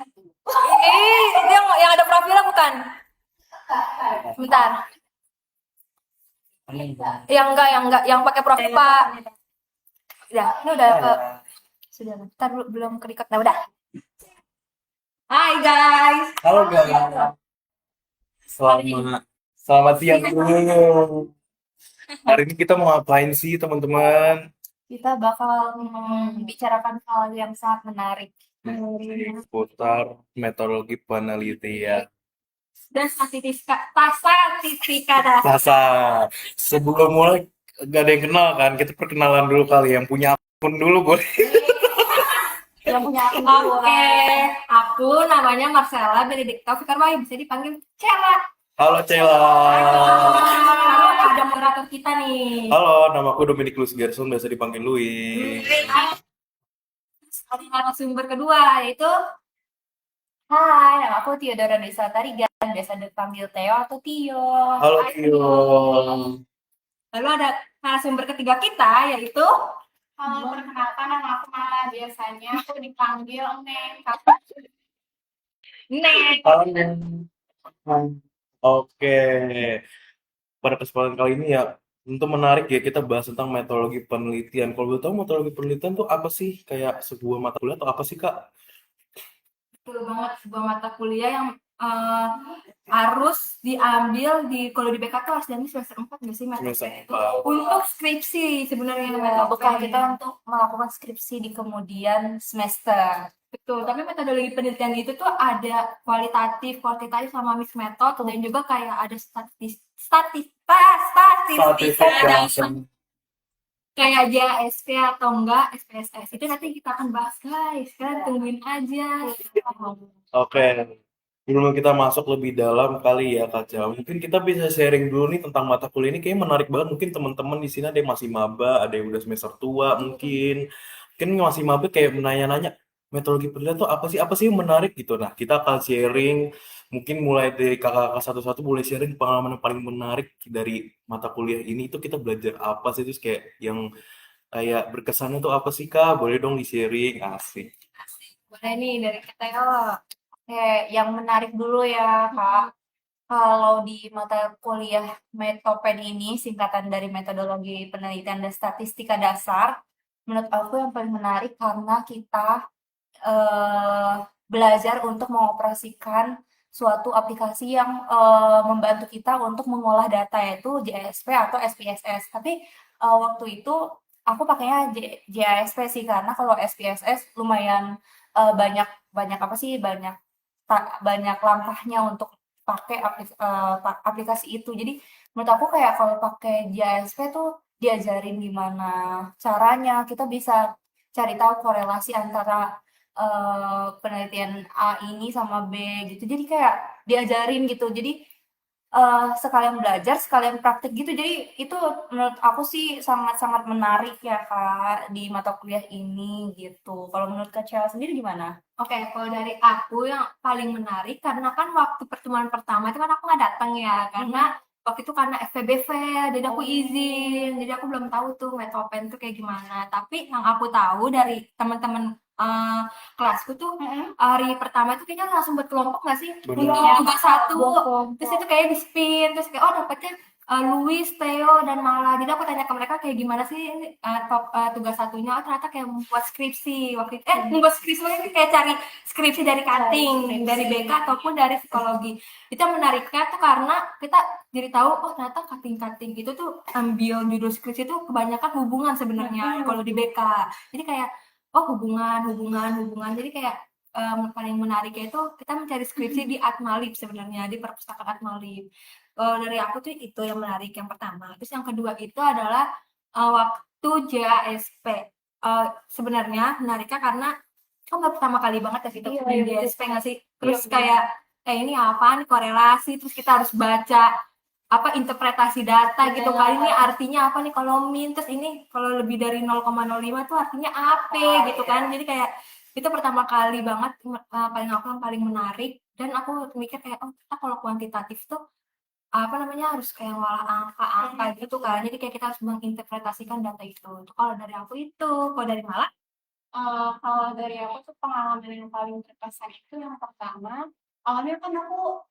Itu yang ada profilnya bukan? Bentar. Yang pakai profil Pak. Udah, ini udah ke sudah. Bentar belum ke-record. Nah, udah. Hai guys. Halo guys, selamat selamat siang dulu. Hari ini kita mau ngapain sih teman-teman? Kita bakal membicarakan hal yang sangat menarik Seputar metodologi penelitian. dan statistika dasar. Sasa, sebelum mulai gak ada yang kenal kan? Kita perkenalan dulu kali. Yang punya akun dulu boleh. Yang punya akun dulu. Oke, aku namanya Marcella Benedicta Fikarwai, bisa dipanggil Cela. Halo Cela. Lalu ada moderator kita nih. Halo, nama aku Dominic Luis Gerson, biasa dipanggil Louis. Ada narasumber kedua yaitu hai, nama aku Theodora Desa Tarigan, biasa dipanggil Theo atau Tio. Halo Tio. Lalu ada narasumber ketiga kita yaitu Halo, perkenalkan nama aku Mala. Biasanya aku dipanggil Neng. Nek. Halo Neng. Oke, pada kesempatan kali ini ya tentu menarik ya kita bahas tentang metodologi penelitian. Kalau boleh tahu metodologi penelitian tuh apa sih? Kayak sebuah mata kuliah atau apa sih Kak? Betul banget, sebuah mata kuliah yang harus diambil kalau di BK tuh harus diambil semester 4 nggak sih mata Semester kuliah itu? 4. Untuk skripsi sebenarnya bukan kita untuk melakukan skripsi di kemudian semester. Betul, tapi metodologi penelitian itu tuh ada kualitatif, kuantitatif sama mixed method dan juga kayak ada statistika Statistik dasar yang kayak JASP atau enggak SPSS. Itu nanti kita akan bahas guys, kalian tungguin aja. Oke. Sebelum kita masuk lebih dalam kali ya Kak Cia, mungkin kita bisa sharing dulu nih tentang mata kuliah ini kayaknya menarik banget. Mungkin teman-teman di sini ada yang masih maba, ada yang udah semester tua mungkin. Mungkin yang masih maba kayak menanya-nanya metodologi penelitian tuh apa sih? Apa sih yang menarik gitu. Nah, kita akan sharing mungkin mulai dari kakak-kakak satu-satu boleh sharing pengalaman yang paling menarik dari mata kuliah ini itu kita belajar apa sih terus kayak yang kayak berkesannya tuh apa sih Kak? Boleh dong di-sharing. Asik. Boleh nih dari kita ya. Oke, yang menarik dulu ya Kak. Kalau di mata kuliah Metoped ini, singkatan dari metodologi penelitian dan statistika dasar, menurut aku yang paling menarik karena kita eh, belajar untuk mengoperasikan suatu aplikasi yang membantu kita untuk mengolah data yaitu JSP atau SPSS. Tapi waktu itu aku pakainya JASP sih karena kalau SPSS lumayan banyak banyak apa sih banyak langkahnya untuk pakai aplikasi itu. Jadi menurut aku kayak kalau pakai JSP tuh diajarin gimana caranya kita bisa cari tahu korelasi antara penelitian A ini sama B gitu. Jadi kayak diajarin gitu. Jadi sekalian belajar, sekalian praktik gitu. Jadi itu menurut aku sih sangat-sangat menarik ya Kak di mata kuliah ini gitu. Kalau menurut Kak Cel sendiri gimana? Oke, kalau dari aku yang paling menarik karena kan waktu pertemuan pertama itu kan aku nggak datang ya karena waktu itu karena FPBV jadi aku izin jadi aku belum tahu tuh Metopen tuh kayak gimana tapi yang aku tahu dari teman-teman eh, kelasku tuh hari pertama itu kayaknya langsung berkelompok nggak sih Bener. untuk tugas satu terus itu kayak di spin terus kayak oh dapetnya Luis, Theo, dan Mala. Jadi aku tanya ke mereka kayak gimana sih tugas satunya. Oh ternyata kayak membuat skripsi waktu itu. Membuat skripsi waktu kayak cari skripsi dari cutting, dari BK ataupun dari psikologi. Itu yang menariknya tuh karena kita jadi tahu oh ternyata cutting-cutting itu tuh ambil judul skripsi itu kebanyakan hubungan sebenarnya kalau di BK. Jadi kayak oh hubungan. Jadi kayak paling menariknya itu kita mencari skripsi di Atmalib sebenarnya di perpustakaan Atmalib. Kalau dari aku tuh itu yang menarik yang pertama. Terus yang kedua itu adalah waktu JASP. Sebenarnya menariknya karena kan nggak pertama kali banget ya kita punya JSP nggak sih? Terus kayak ini apaan korelasi terus kita harus baca apa interpretasi data gitu kali ini artinya apa nih kalau min terus ini kalau lebih dari 0,05 tuh artinya apa gitu kan jadi kayak itu pertama kali banget paling aku yang paling menarik dan aku mikir kayak oh kita kalau kuantitatif tuh apa namanya harus kayak ngolah angka-angka gitu kan jadi kayak kita harus menginterpretasikan data itu kalau dari aku itu kalau dari Malah Kalau dari aku tuh pengalaman yang paling berkesan itu yang pertama, awalnya kan aku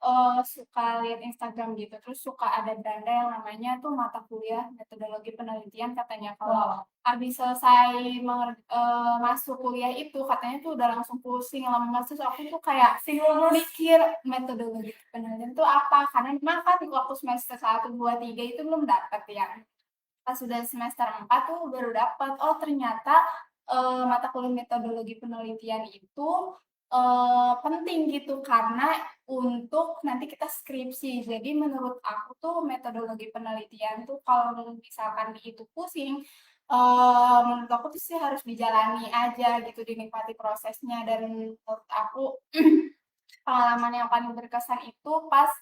suka lihat Instagram gitu, terus suka ada beranda yang namanya tuh mata kuliah metodologi penelitian katanya kalau habis selesai masuk kuliah itu katanya tuh udah langsung pusing lemas terus aku tuh kayak mikir metodologi penelitian itu apa karena memang kan waktu semester 1, 2, 3 itu belum dapat ya pas sudah semester 4 tuh baru dapat oh ternyata mata kuliah metodologi penelitian itu penting gitu karena untuk nanti kita skripsi. Jadi menurut aku tuh metodologi penelitian tuh kalau misalkan itu pusing, menurut aku tuh sih harus dijalani aja gitu, dinikmati prosesnya dan menurut aku pengalaman yang paling berkesan itu pas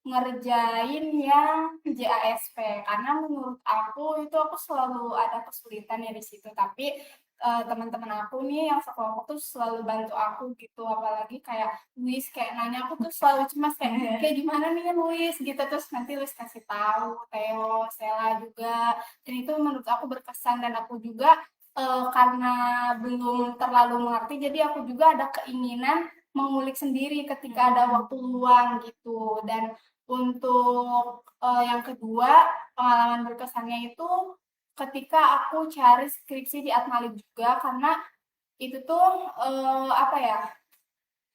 ngerjain yang JASP karena menurut aku itu aku selalu ada kesulitan ya di situ tapi teman-teman aku nih yang sekelompok tuh selalu bantu aku gitu apalagi kayak Luis kayak nanya aku tuh selalu cemas kayak gimana nih Luis gitu terus nanti Luis kasih tahu Theo, Sela juga dan itu menurut aku berkesan dan aku juga karena belum terlalu mengerti jadi aku juga ada keinginan mengulik sendiri ketika ada waktu luang gitu dan untuk yang kedua pengalaman berkesannya itu ketika aku cari skripsi di Atmalik juga karena itu tuh apa ya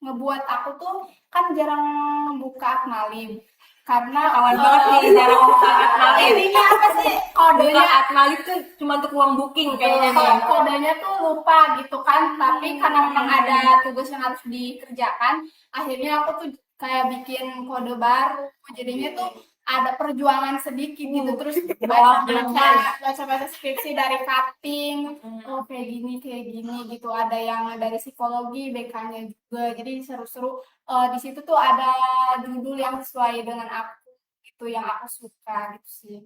ngebuat aku tuh kan jarang buka Atmalik karena Awal banget nih jarang buka Atmalik. ini apa sih Buka kodenya Atmalik tuh cuma untuk uang booking kayaknya nih. kodenya tuh lupa gitu kan tapi karena memang ada tugas yang harus dikerjakan akhirnya aku tuh kayak bikin kode baru jadinya tuh ada perjuangan sedikit gitu terus baca skripsi dari cutting oh kayak gini gitu ada yang dari psikologi BK-nya juga jadi seru-seru di situ tuh ada judul yang sesuai dengan aku gitu yang aku suka gitu sih.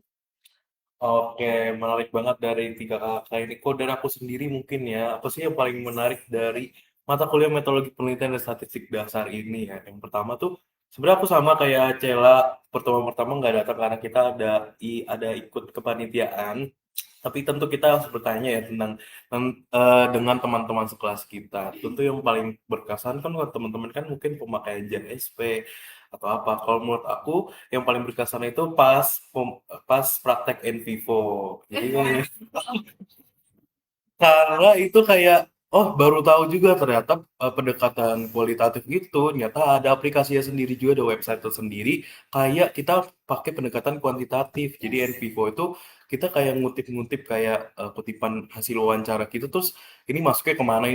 Oke, menarik banget dari tiga kakak ini. Kok dari aku sendiri mungkin ya, apa sih yang paling menarik dari mata kuliah metodologi penelitian dan statistik dasar ini ya? Yang pertama tuh, sebenarnya aku sama kayak Cela, pertemuan pertama nggak datang karena kita ada ikut kepanitiaan. Tapi tentu kita harus bertanya ya dengan teman-teman sekelas kita. Tentu yang paling berkesan kan buat teman-teman kan mungkin pemakaian JSP atau apa. Kalau menurut aku yang paling berkesan itu pas praktek in vivo. Jadi karena itu kayak, oh baru tahu juga ternyata pendekatan kualitatif itu ternyata ada aplikasinya sendiri juga, ada website tersendiri. Kayak kita pakai pendekatan kuantitatif. Jadi NVivo itu kita kayak ngutip-ngutip kayak kutipan hasil wawancara gitu, terus ini masuknya kemana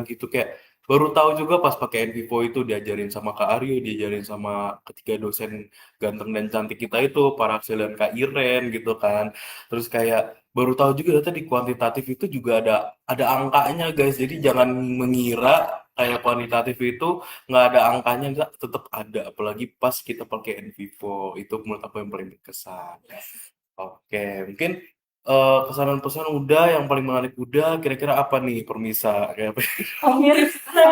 gitu. Kayak baru tahu juga pas pakai NVivo itu diajarin sama Kak Aryo, diajarin sama ketiga dosen ganteng dan cantik kita itu, Pak Raksel dan Kak Iren gitu kan. Terus kayak baru tahu juga ternyata di kuantitatif itu juga ada angkanya guys. Jadi jangan mengira kayak kuantitatif itu nggak ada angkanya, nggak, tetap ada. Apalagi pas kita pakai NVivo itu menurut aku yang paling berkesan. Oke, mungkin kesanan pesan udah, yang paling menarik udah. Kira-kira apa nih Permisa? Kayak Pemirsa,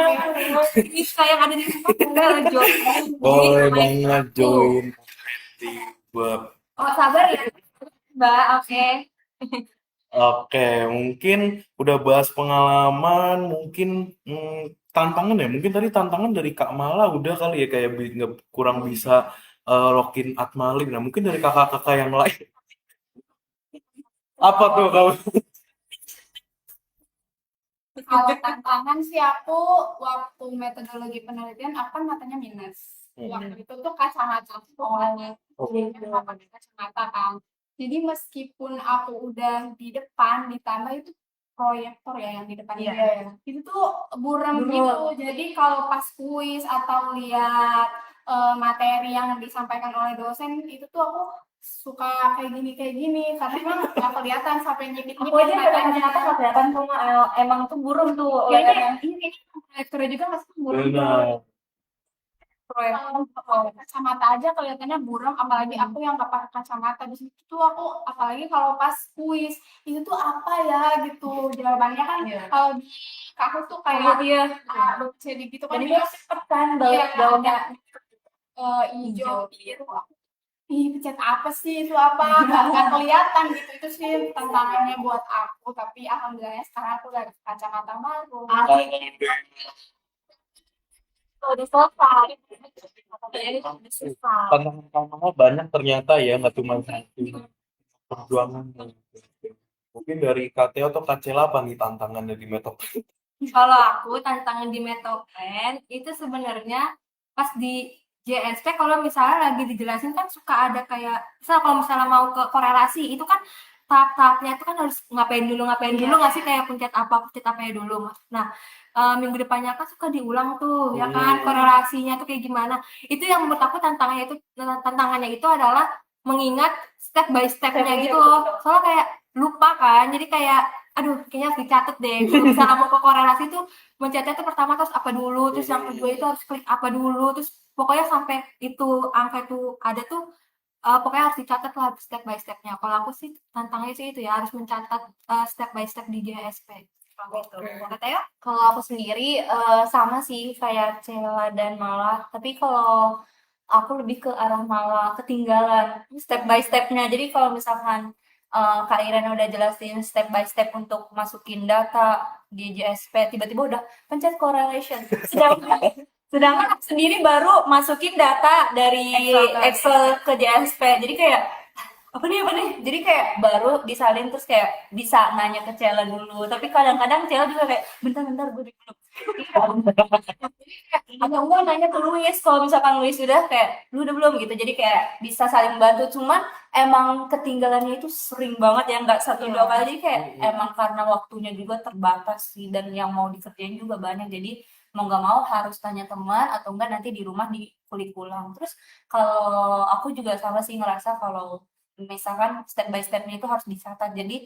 pemirsa yang ada di rumah tinggal join boleh di live banget aku. join di buat. Oh, sabar ya, Mbak. Oke. Oke, mungkin udah bahas pengalaman, mungkin tantangan ya. Mungkin tadi tantangan dari Kak Mala udah kali ya kayak kurang bisa login Atmalik. Nah, mungkin dari kakak-kakak yang lain apa tuh kalau Kalau tantangan sih aku waktu metodologi penelitian aku kan matanya minus. Waktu itu tuh kacamata aku ada jadinya pakai kacamata kan. Jadi meskipun aku udah di depan ditambah itu proyektor ya yang di depan Iya. dia ya. Itu tuh buram gitu. Jadi kalau pas kuis atau lihat materi yang disampaikan oleh dosen itu tuh aku suka kayak gini karena emang nggak kelihatan sampai nyipit-nyipit Aku aja pakai matanya. kacamata nggak kelihatan tuh emang tuh burung tuh Kayaknya lihatannya. ini proyektornya juga masih buram. benar. Kalau kacamata aja kelihatannya buram, apalagi aku yang nggak pakai kacamata di situ tuh aku, apalagi kalau pas kuis itu tuh apa ya gitu jawabannya kan Iya. kalau di kaku tuh kayak Iya. jadi gitu Dan kan itu cepet kan iya, jawabnya. hijau biru ih pencet apa sih itu apa nggak kelihatan gitu itu sih tantangannya buat aku tapi alhamdulillahnya sekarang aku udah ada kacamata baru. Udah selesai. Jadi udah selesai. Tantangan-tantangan banyak ternyata ya, nggak cuma satu perjuangan. Mungkin dari KTO atau Kacela apa nih tantangannya di metode? Kalau aku tantangan di Metopen itu sebenarnya pas di JSP kalau misalnya lagi dijelasin kan suka ada kayak misal kalau misalnya mau ke korelasi itu kan tahap-tahapnya itu kan harus ngapain dulu nggak sih kayak pencet apa ya dulu. Nah, minggu depannya kan suka diulang tuh ya kan korelasinya tuh kayak gimana. Itu yang menurut aku tantangannya itu adalah mengingat step by step-nya gitu loh. Soalnya kayak lupa kan. Jadi kayak aduh kayaknya harus dicatat deh kalau misalnya mau ke korelasi tuh mencetnya tuh pertama terus apa dulu terus yang kedua itu harus klik apa dulu terus pokoknya sampai itu angka itu ada tuh pokoknya harus dicatat lah step by stepnya kalau aku sih tantangannya sih itu ya harus mencatat step by step di JSP gitu katanya. Kalau aku sendiri sama sih kayak Cela dan Mala, tapi kalau aku lebih ke arah malah ketinggalan step by stepnya. Jadi kalau misalkan Kak Irena udah jelasin step by step untuk masukin data di JSP, tiba-tiba udah pencet correlation. Sedangkan aku sendiri baru masukin data dari Excel ke JSP. Jadi kayak apa nih jadi kayak baru disalin terus kayak bisa nanya ke Cela dulu tapi kadang-kadang Cela juga kayak bentar gue dulu atau enggak nanya ke Luis kalau misalkan Luis udah kayak lu udah belum gitu jadi kayak bisa saling bantu cuman emang ketinggalannya itu sering banget ya nggak satu dua kali jadi kayak emang karena waktunya juga terbatas sih dan yang mau dikerjain juga banyak jadi mau nggak mau harus tanya teman atau enggak nanti di rumah dikulik ulang terus kalau aku juga sama sih ngerasa kalau misalkan step by stepnya itu harus dicatat jadi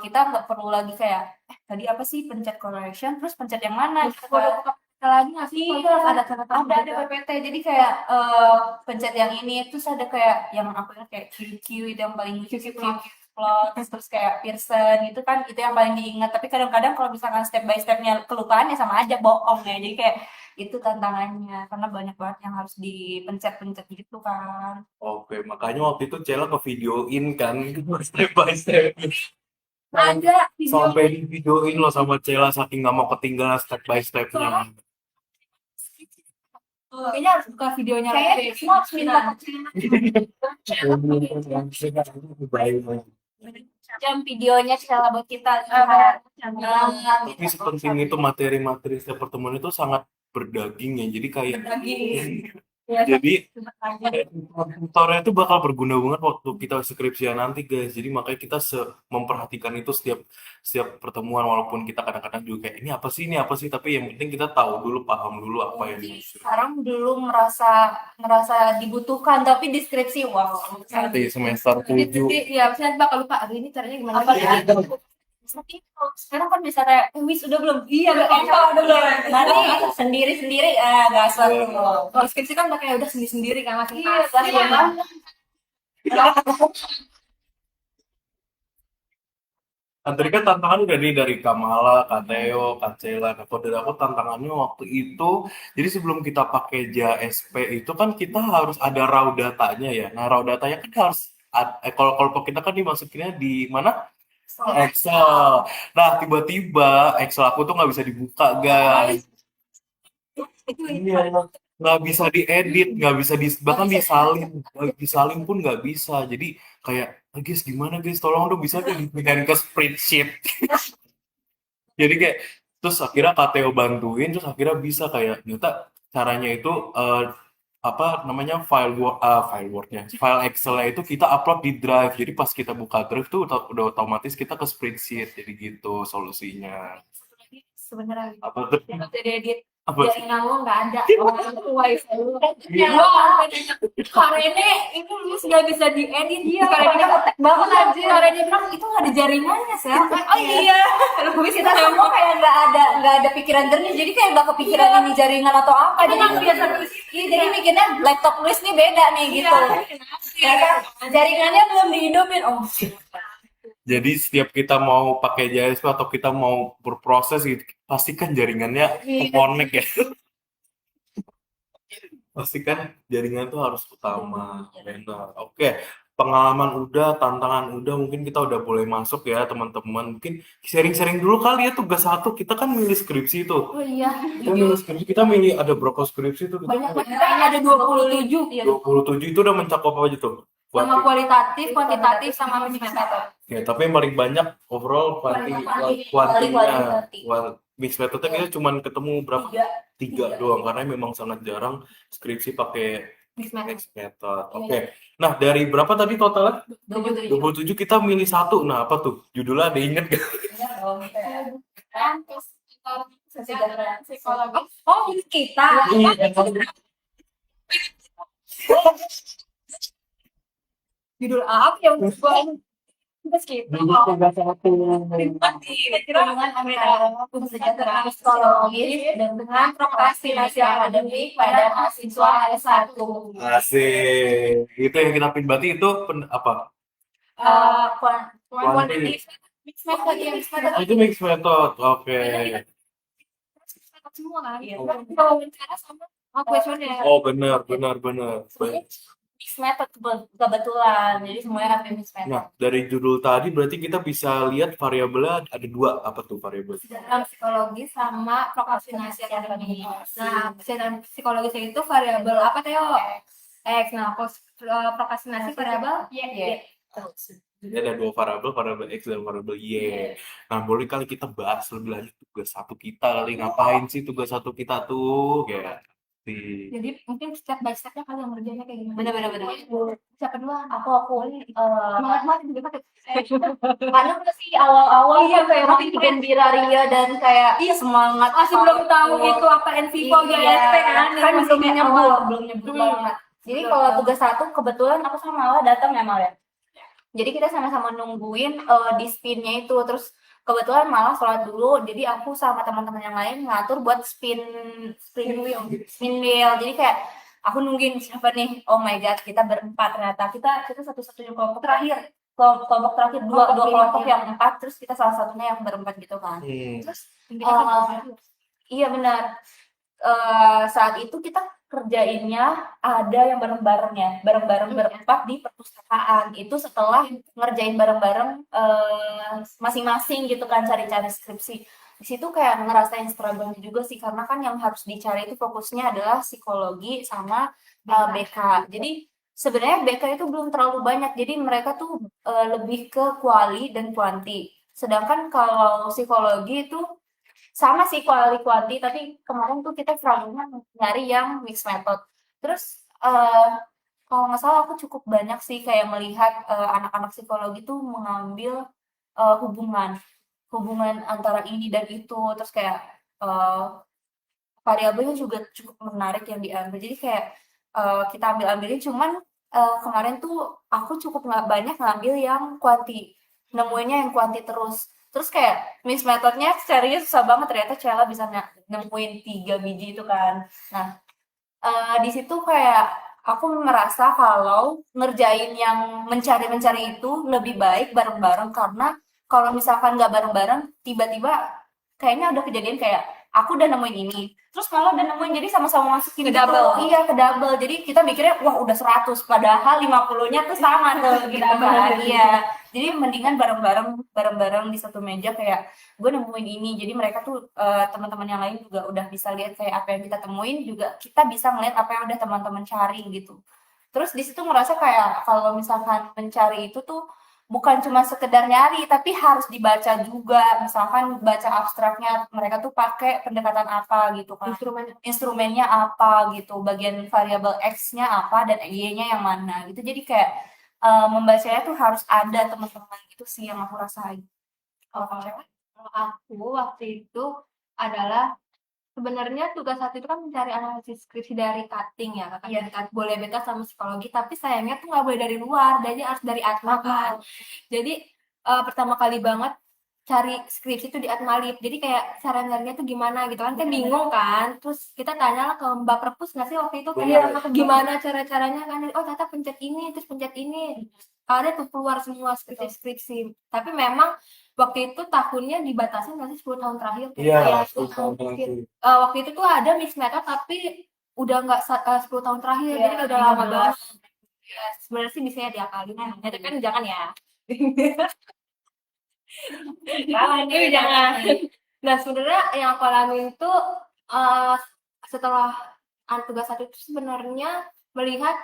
kita nggak perlu lagi kayak tadi apa sih pencet correlation terus pencet yang mana gitu Boleh kan. buka PPT lagi nggak sih Iya, ada catatan ada PPT jadi kayak pencet yang ini terus ada kayak yang aku ingat kayak QQ itu yang paling lucu QQ plot terus kayak Pearson itu kan itu yang paling diingat tapi kadang-kadang kalau misalkan step by stepnya kelupaan ya sama aja bohong ya jadi kayak itu tantangannya karena banyak banget yang harus dipencet-pencet gitu kan. Oke, makanya waktu itu Cela ke videoin kan step by step. ada video Sampai di videoin loh sama Cela saking nggak mau ketinggalan step by stepnya. kayaknya harus buka videonya Kayaknya lagi. semua harus minta jam videonya Cela buat kita lihat. Tapi sepenting itu materi-materi setiap pertemuan itu sangat berdaging ya. Jadi kayak jadi tutornya itu bakal berguna banget waktu kita skripsian nanti guys. Jadi makanya kita memperhatikan itu setiap setiap pertemuan walaupun kita kadang-kadang juga kayak ini apa sih tapi yang penting kita tahu dulu paham dulu apa yang dimaksud. Sekarang belum merasa dibutuhkan tapi deskripsi wow. Nanti semester 7 ya misalnya bakal lupa aduh ini caranya gimana Apalagi tapi kalau sekarang kan bisa kayak wis udah belum iya udah udah belum nanti sendiri nggak seru kalau skripsi kan udah kayak udah sendiri kan masing iya Kan tadi kan tantangan udah nih dari Kamala, Kateo, Kacela. Nah, kalau dari aku tantangannya waktu itu, jadi sebelum kita pakai JSP itu kan kita harus ada raw datanya ya. Nah, raw datanya kan harus, kalau kita kan dimasukinnya di mana? Excel. Nah, tiba-tiba Excel aku tuh nggak bisa dibuka, guys. Iya, nggak bisa diedit, nggak bisa bahkan disalin pun nggak bisa. Jadi kayak, "Ah, guys gimana guys, tolong dong bisa nggak dipindahin ke spreadsheet." Jadi kayak terus akhirnya Kateo bantuin, terus akhirnya bisa kayak ternyata caranya itu apa namanya file Word-nya, file Excel-nya itu kita upload di Drive. Jadi pas kita buka Drive tuh udah otomatis kita ke spreadsheet. Jadi gitu solusinya. sebenarnya Apa tuh? edit Apa sih? jaringan lo nggak ada orang tua itu ya karena ini Luis nggak bisa diedit iya karena karena ketek banget aja karena dia bilang itu nggak ada jaringannya sih oh iya Luis kita semua kayak nggak ada pikiran jernih jadi kayak nggak kepikiran ini jaringan atau apa jadi biasa iya jadi mikirnya laptop Luis nih beda nih gitu ya kan jaringannya belum dihidupin oh Jadi setiap kita mau pakai JSP atau kita mau berproses gitu, pastikan jaringannya connect ya. pastikan jaringan tuh harus utama. Iya. Benar. Oke, pengalaman udah, tantangan udah, mungkin kita udah boleh masuk ya teman-teman. Mungkin sharing-sharing dulu kali ya tugas satu. Kita kan milih skripsi tuh. Oh iya, Kita milih skripsi, kita milih ada berapa skripsi tuh? Kita banyak milih banget. Kayaknya ada 27. Iya. 27 itu udah mencakup apa aja tuh? Sama Kuanti. kualitatif, kuantitatif, sama mixed method. Ya, tapi yang paling banyak overall kuantinya. Kuanti. Mixed methodnya kita cuman ketemu berapa? Tiga doang, karena memang sangat jarang skripsi pakai Mixed method. mixed method. Oke. Nah, dari berapa tadi totalnya? 27 kita milih satu. Nah, apa tuh? Judulnya ada inget gak? Kan terus sejarah psikologi. Oh, ini kita. Judul apa yang buat kita? Hubungan antara kesejahteraan psikologis dan dengan prokrastinasi akademik pada mahasiswa S1. Asik. Itu yang kita pilih. Berarti itu apa? Kuantitatif mixed method ya, mixed method. Oh, itu mixed method. Oke. Semua kan? Iya. Kalau wawancara sama questionnaire. Oh, benar. Sebenarnya mixed method kebetulan, jadi semuanya pakai mixed method. Nah, dari judul tadi berarti kita bisa lihat variabelnya ada dua. Apa tuh variabel? Dalam psikologi sama prokrastinasi akademik. Nah, dalam psikologi itu variabel apa Teo? X. Nah, prokrastinasi variabel Iya. Jadi ada dua variabel X dan variabel Y. Nah, boleh kali kita bahas lebih lanjut tugas satu kita kali. Ngapain sih tugas satu kita tuh? Kayak Jadi mungkin step by stepnya kali yang ngerjainnya kayak gimana? Bener-bener. Siapa duluan? Aku Semangat banget juga pakai. karena udah sih awal-awal Iya, kayak masih bikin biraria dan kayak semangat. Masih belum tahu itu apa NVIVO GSP kan? Kan Masih belum kayak nyebut, awal. belum nyebut Hmm. banget. Jadi kalau tugas satu kebetulan aku sama Mala datang ya Mal ya. Jadi kita sama-sama nungguin di spinnya itu, terus kebetulan malah sholat dulu, jadi aku sama teman-teman yang lain ngatur buat spin wheel. Jadi kayak aku nungguin siapa nih, oh my god kita berempat, ternyata kita satu-satunya kelompok terakhir, kelompok terakhir dua kelompok yang empat, terus kita salah satunya yang berempat gitu kan. Terus iya benar. Saat itu kita kerjainnya ada yang bareng-bareng berempat di perpustakaan. Itu setelah ngerjain bareng-bareng masing-masing gitu kan, cari-cari skripsi. Di situ kayak ngerasain struggle juga sih, karena kan yang harus dicari itu fokusnya adalah psikologi sama BK. Jadi sebenarnya BK itu belum terlalu banyak, jadi mereka tuh lebih ke kuali dan kuanti. Sedangkan kalau psikologi itu sama sih kuali-kuanti, tapi kemarin tuh kita struggle-nya nyari yang mixed method. Terus kalau nggak salah aku cukup banyak sih kayak melihat anak-anak psikologi tuh mengambil hubungan antara ini dan itu, terus kayak variabelnya juga cukup menarik yang diambil. Jadi kayak kita ambil-ambilin, cuman kemarin tuh aku cukup nggak banyak ngambil yang kuanti, nemuinnya yang kuanti terus. Terus kayak mixed methodnya carinya susah banget, ternyata Cella bisa nemuin 3 biji itu kan. Nah, di situ kayak aku merasa kalau ngerjain yang mencari-mencari itu lebih baik bareng-bareng, karena kalau misalkan nggak bareng-bareng, tiba-tiba kayaknya udah kejadian kayak aku udah nemuin ini, terus malah udah nemuin, jadi sama-sama masukin Ke gitu. double. Iya, ke double. Jadi kita mikirnya wah udah 100, padahal 50-nya tuh sama tuh gitu kan. Iya. Jadi mendingan bareng-bareng di satu meja, kayak gue nemuin ini. Jadi mereka tuh teman-teman yang lain juga udah bisa lihat kayak apa yang kita temuin, juga kita bisa ngeliat apa yang udah teman-teman cari gitu. Terus di situ ngerasa kayak kalau misalkan mencari itu tuh bukan cuma sekedar nyari, tapi harus dibaca juga. Misalkan baca abstraknya, mereka tuh pakai pendekatan apa gitu kan. Instrumennya apa gitu, bagian variabel X-nya apa dan Y-nya yang mana gitu. Jadi kayak membacanya tuh harus ada teman-teman, gitu sih yang aku rasain. Kalau kamu cewek? Kalau aku waktu itu adalah sebenarnya tugas satu itu kan mencari analisis skripsi dari cutting ya, kakak. Iya. Dari boleh BK sama psikologi, tapi sayangnya tuh nggak boleh dari luar, jadi harus dari Atma kan. Jadi pertama kali banget cari skripsi itu di Atmalib, jadi kayak cara nyarinya tuh gimana gitu kan bingung kan. Terus kita tanya lah ke Mbak Perpus nggak sih waktu itu, kayak gimana cara-caranya kan. Oh ternyata pencet ini, terus pencet ini, ada tuh keluar semua skripsi. Tapi memang waktu itu tahunnya dibatasi nggak sih 10 tahun terakhir? Iya, Ya, 10 tahun mungkin. lagi. Waktu itu tuh ada mixed method, tapi udah nggak 10 tahun terakhir, Iya, jadi udah lama 15. banget. Ya, sebenarnya sih bisa ya diakalin ya, tapi kan jangan ya. Tapi jangan. Nah, sebenarnya yang aku alamin itu eh, setelah tugas satu itu sebenarnya melihat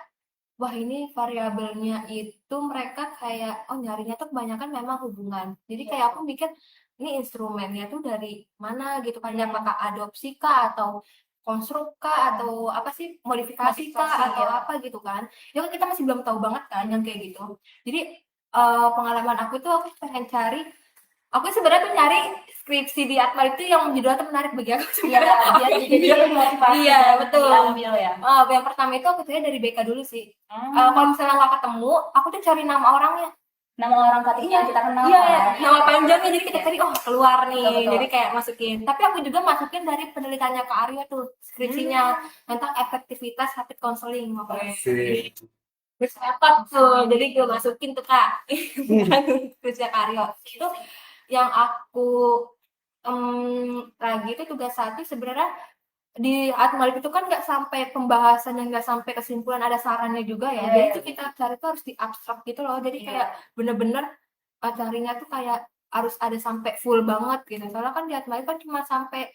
wah ini variabelnya itu mereka kayak oh nyarinya tuh kebanyakan memang hubungan. Jadi kayak aku mikir ini instrumennya tuh dari mana gitu kan, apakah adopsi kah atau konstruk kah atau apa sih modifikasi kah Modifikasi, atau ya. apa gitu kan. Ya kan kita masih belum tahu banget kan yang kayak gitu. Jadi pengalaman aku tuh aku pengen cari aku sebenarnya tuh nyari skripsi di Atma itu yang judulnya tuh menarik bagi aku Iya, sebenarnya. biar jadi motivasi Iya, buat betul. diambil ya. Yang pertama itu aku cari dari BK dulu sih. Hmm. Kalau misalnya nggak ketemu, aku tuh cari nama orangnya. Nama orang ketiga yang kita kenal Iya, kan. nama panjangnya jadi kita Iya. cari, oh keluar nih. Betul, betul. Jadi kayak masukin. Tapi aku juga masukin dari penelitiannya Kak Aryo tuh, skripsinya tentang efektivitas rapid counseling. Asik. Terus dapat tuh, jadi gue masukin tuh Kak. Skripsinya Kak Aryo. Itu yang aku lagi itu tugas satu sebenarnya di Atmalib itu kan nggak sampai pembahasan dan nggak sampai kesimpulan, ada sarannya juga ya. Iya, Jadi iya. itu kita cari tuh harus di abstrak gitu loh. Jadi Iya. kayak bener-bener carinya tuh kayak harus ada sampai full banget gitu. Soalnya kan di Atmalib kan cuma sampai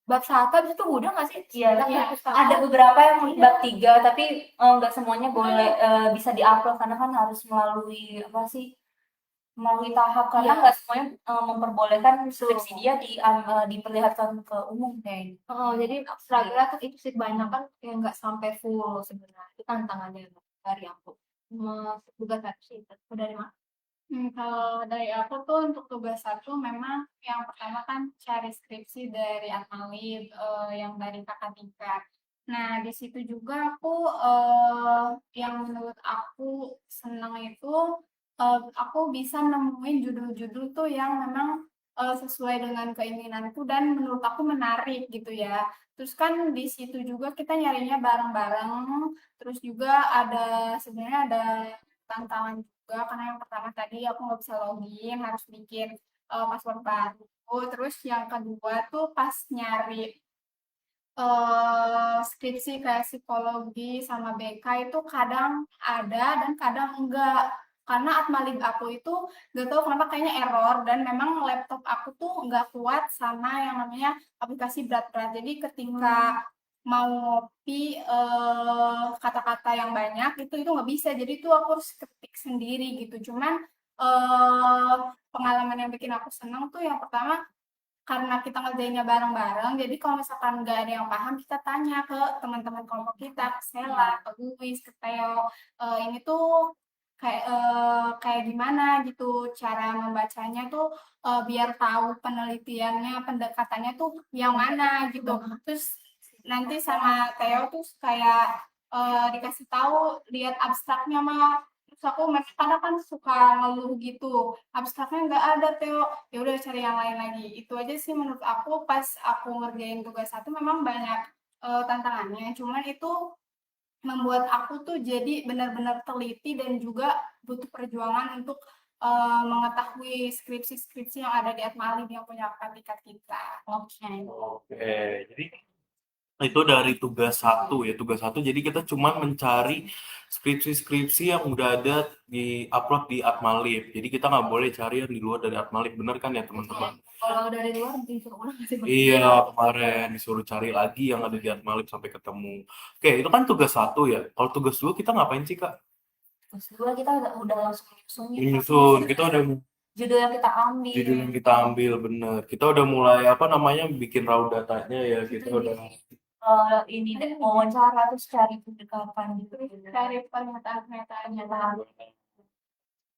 bab 1 habis itu udah nggak sih? Iya, Udah iya. pustaka. Ada beberapa yang Iya. bab 3 tapi nggak semuanya boleh bisa diupload karena kan harus melalui apa sih? Melalui tahap karena Iya. nggak semuanya memperbolehkan Betul. skripsi dia diperlihatkan ke umum kayaknya. Jadi struggle tuh itu sih kebanyakan yang nggak sampai full sebenarnya. Itu tantangannya dari aku. Tugas satu sih. Itu dari mana? Kalau dari aku tuh untuk tugas satu memang yang pertama kan cari skripsi dari Atmalib yang dari kakak tingkat. Nah di situ juga aku yang menurut aku senang itu aku bisa nemuin judul-judul tuh yang memang sesuai dengan keinginanku dan menurut aku menarik gitu ya. Terus kan di situ juga kita nyarinya bareng-bareng. Terus juga ada sebenarnya ada tantangan juga karena yang pertama tadi aku nggak bisa login harus bikin password baru. Terus yang kedua tuh pas nyari skripsi kayak psikologi sama BK itu kadang ada dan kadang enggak karena Atmalib aku itu gak tahu kenapa kayaknya error dan memang laptop aku tuh nggak kuat sama yang namanya aplikasi berat-berat jadi ketika mau ngopi kata-kata yang banyak itu nggak bisa jadi tuh aku harus ketik sendiri gitu cuman pengalaman yang bikin aku senang tuh yang pertama karena kita ngerjainnya bareng-bareng, jadi kalau misalkan nggak ada yang paham, kita tanya ke teman-teman kelompok kita, ke Sela, ke Luis, ke Theo, ini tuh kayak gimana gitu cara membacanya tuh biar tahu penelitiannya, pendekatannya tuh yang mana gitu. Terus nanti sama Theo tuh kayak dikasih tahu lihat abstraknya mah. Terus aku memang kadang kan suka ngeluh gitu, abstraknya nggak ada Theo, ya udah cari yang lain lagi. Itu aja sih menurut aku pas aku ngerjain tugas satu memang banyak tantangannya. Cuman itu membuat aku tuh jadi benar-benar teliti dan juga butuh perjuangan untuk mengetahui skripsi-skripsi yang ada di Atmalib yang punya predikat kita. Oke. Oke, jadi itu dari tugas satu ya, tugas satu. Jadi kita cuman mencari skripsi-skripsi yang udah ada di upload di Atmalib. Jadi kita nggak boleh cari yang di luar dari Atmalib, bener kan ya teman-teman? Kalau dari luar disuruh ulang nggak sih? Iya, kemarin disuruh cari lagi yang ada di Atmalib sampai ketemu. Oke, itu kan tugas satu ya. Kalau tugas dua kita ngapain sih, Kak? Terus dua kita udah langsung nyusun Nyusun, kita udah judul yang kita ambil. judul yang kita ambil, bener. Kita udah mulai apa namanya bikin raw datanya ya. Kita udah Ini deh wawancara terus cari pendekatan gitu. Cari pernyataan-pernyataannya.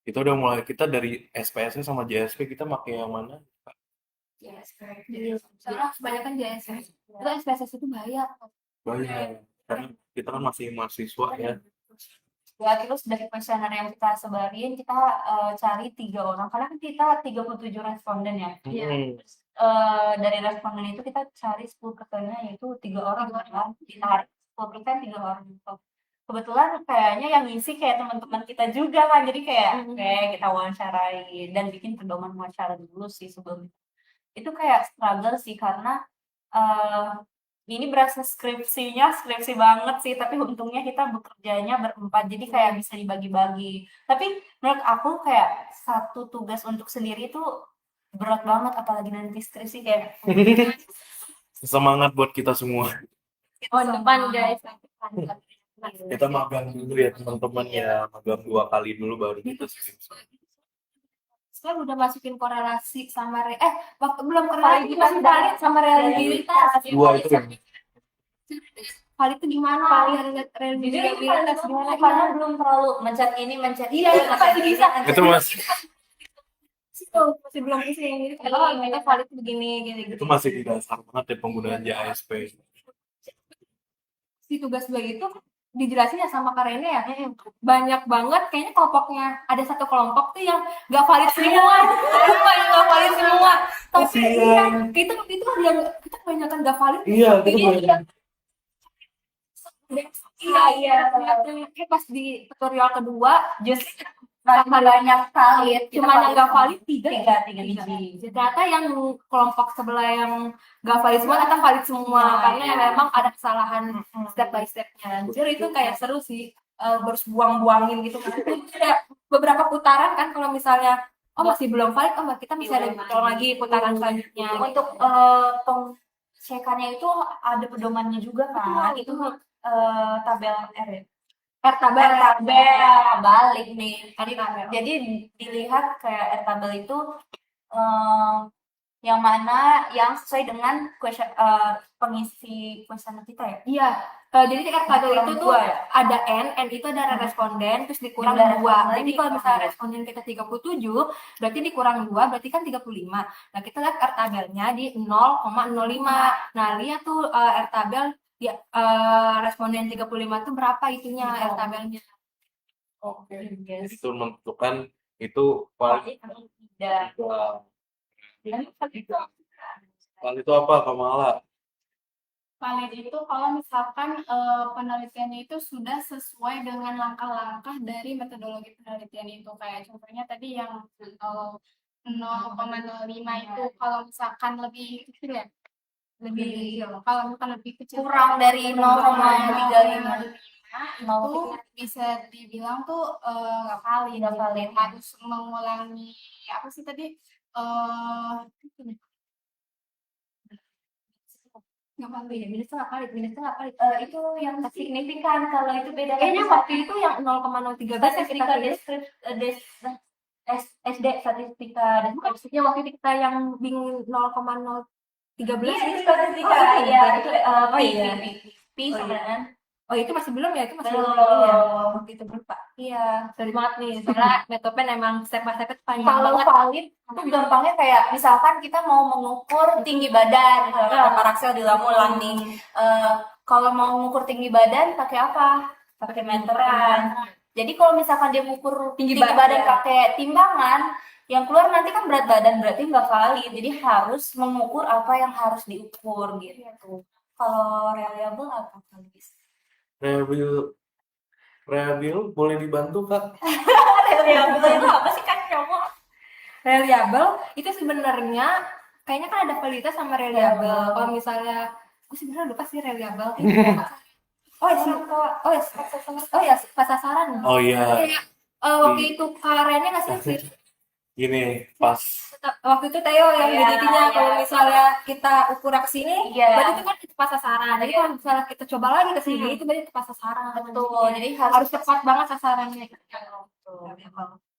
kita udah mulai kita dari SPSS sama JSP kita pakai yang mana? Soalnya kebanyakan JSS. Itu SPSS itu bayar. Banyak. Karena kita kan masih mahasiswa ya. Ya, terus dari kuesioner yang kita sebarin kita cari 3 orang karena kan kita 37 responden ya. Terus dari responden itu kita cari 10%-nya yaitu 3 orang kan. Ditarik 10% 3 orang gitu. Kebetulan kayaknya yang ngisi kayak teman-teman kita juga kan. Jadi kayak kita wawancarai dan bikin pedoman wawancara dulu sih sebelum itu kayak struggle sih karena ini berasa skripsi banget sih, tapi untungnya kita bekerjanya berempat, jadi kayak bisa dibagi-bagi. Tapi menurut aku kayak satu tugas untuk sendiri itu berat banget, apalagi nanti skripsi kayak Semangat buat kita semua. Tahun depan guys. Kita magang dulu ya teman-teman ya, magang 2 kali dulu baru kita skripsi. Saya udah masukin korelasi sama waktu belum Valid korelasi masih valid sama realitas. Dua itu ya. Valid itu gimana? Realitas gimana? karena belum terlalu mencet ini mencet Iya, itu masih bisa. Itu masih Masih belum pusing. Kalau kita valid itu begini gitu. itu masih di dasar banget ya penggunaan JASP. Si tugas gue itu dijelasin ya sama Karene ya, banyak banget kayaknya kelompoknya, ada satu kelompok tuh yang nggak valid semua. Sumpah yang nggak valid semua, tapi iya, kita yang kita kebanyakan nggak valid. Iya, itu banyak. Iya, kayak pas di tutorial kedua justru banyak valid, cuma yang nggak valid tiga biji. ternyata yang kelompok sebelah yang nggak valid semua ternyata valid semua, karena iya. memang ada kesalahan step by stepnya. Jadi itu kayak seru sih, harus buang-buangin gitu kan. Ada beberapa putaran kan, kalau misalnya masih belum valid, kita bisa ada lagi putaran selanjutnya. Untuk pengecekannya itu ada pedomannya juga kan, itu tabel tabel balik nih. tabel. Jadi dilihat kayak tabel itu yang mana yang sesuai dengan pengisi kuesioner kita ya. Iya, jadi tabel itu tuh Dua ya? ada N itu ada responden, terus dikurang Dikurang 2. lagi. Jadi kalau misalnya responden kita 37, berarti dikurang 2, berarti kan 35. Nah, kita lihat R tabelnya di 0,05. Nah, lihat tuh R tabel ya, responden 35 itu berapa itunya R tabelnya. Oke. Jadi itu menentukan itu valid. Tidak. Valid itu apa, Kamala? Valid itu kalau misalkan penelitiannya itu sudah sesuai dengan langkah-langkah dari metodologi penelitian itu. Kayak contohnya tadi yang 0,05 itu kalau misalkan lebih kecil ya, kalau misalkan lebih kecil Kurang dari 0,35 itu bisa dibilang tuh nggak valid. Nggak valid. Harus mengulangi apa sih tadi, nggak valid. Minusnya nggak valid. Itu yang signifikan, kalau itu beda Kayaknya lagi. waktu itu yang 0,013 yang kita Statistika SD statistika maksudnya waktu itu kita yang bingung 0,013 itu itu. statistika Oh, ya itu itu P Oh, sama iya. dengan Oh, itu masih belum ya? Itu masih Belum. belum ya? Waktu itu lupa. iya. Sorry banget nih, soalnya Metopen emang step by step panjang Kalau banget. valid itu gampangnya kayak misalkan kita mau mengukur tinggi badan, Paraxel di Lamulang nih. Kalau mau mengukur tinggi badan pakai apa? Pakai meteran. Jadi kalau misalkan dia mengukur tinggi badan pakai timbangan, yang keluar nanti kan berat badan, berarti nggak valid. Jadi harus mengukur apa yang harus diukur gitu. Kalau reliable apa Kalbis? Reliable boleh dibantu, Kak? Reliable itu apa sih kan kamu? Reliable itu sebenarnya kayaknya kan ada validitas sama reliable. Kalau misalnya aku sebenarnya lupa sih reliable. Pas sasaran. Oh iya, Kayak waktu itu karennya nggak sih? gini pas Waktu itu Theo yang Iya, jadinya iya. kalau misalnya kita ukur aksi ini, Iya. berarti itu kan tepat sasaran. Jadi Iya. kalau misalnya kita coba lagi ke sini, itu berarti tepat sasaran. Betul. Jadi Harus tepat banget sasarannya.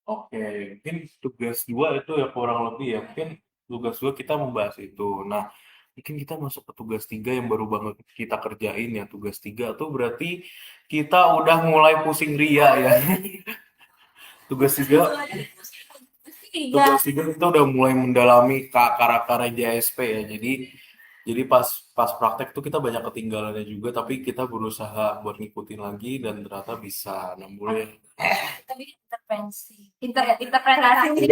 Oke, mungkin tugas 2 itu ya kurang lebih ya. Mungkin tugas 2 kita membahas itu. Nah, mungkin kita masuk ke tugas 3 yang baru banget kita kerjain ya. Tugas 3 tuh berarti kita udah mulai pusing ria ya. Tugas 3 kita udah mulai mendalami akar-akar JSP ya. Jadi pas praktek tuh kita banyak ketinggalannya juga, tapi kita berusaha buat ngikutin lagi dan ternyata bisa nambulin. Tapi intervensi. Interpretasi.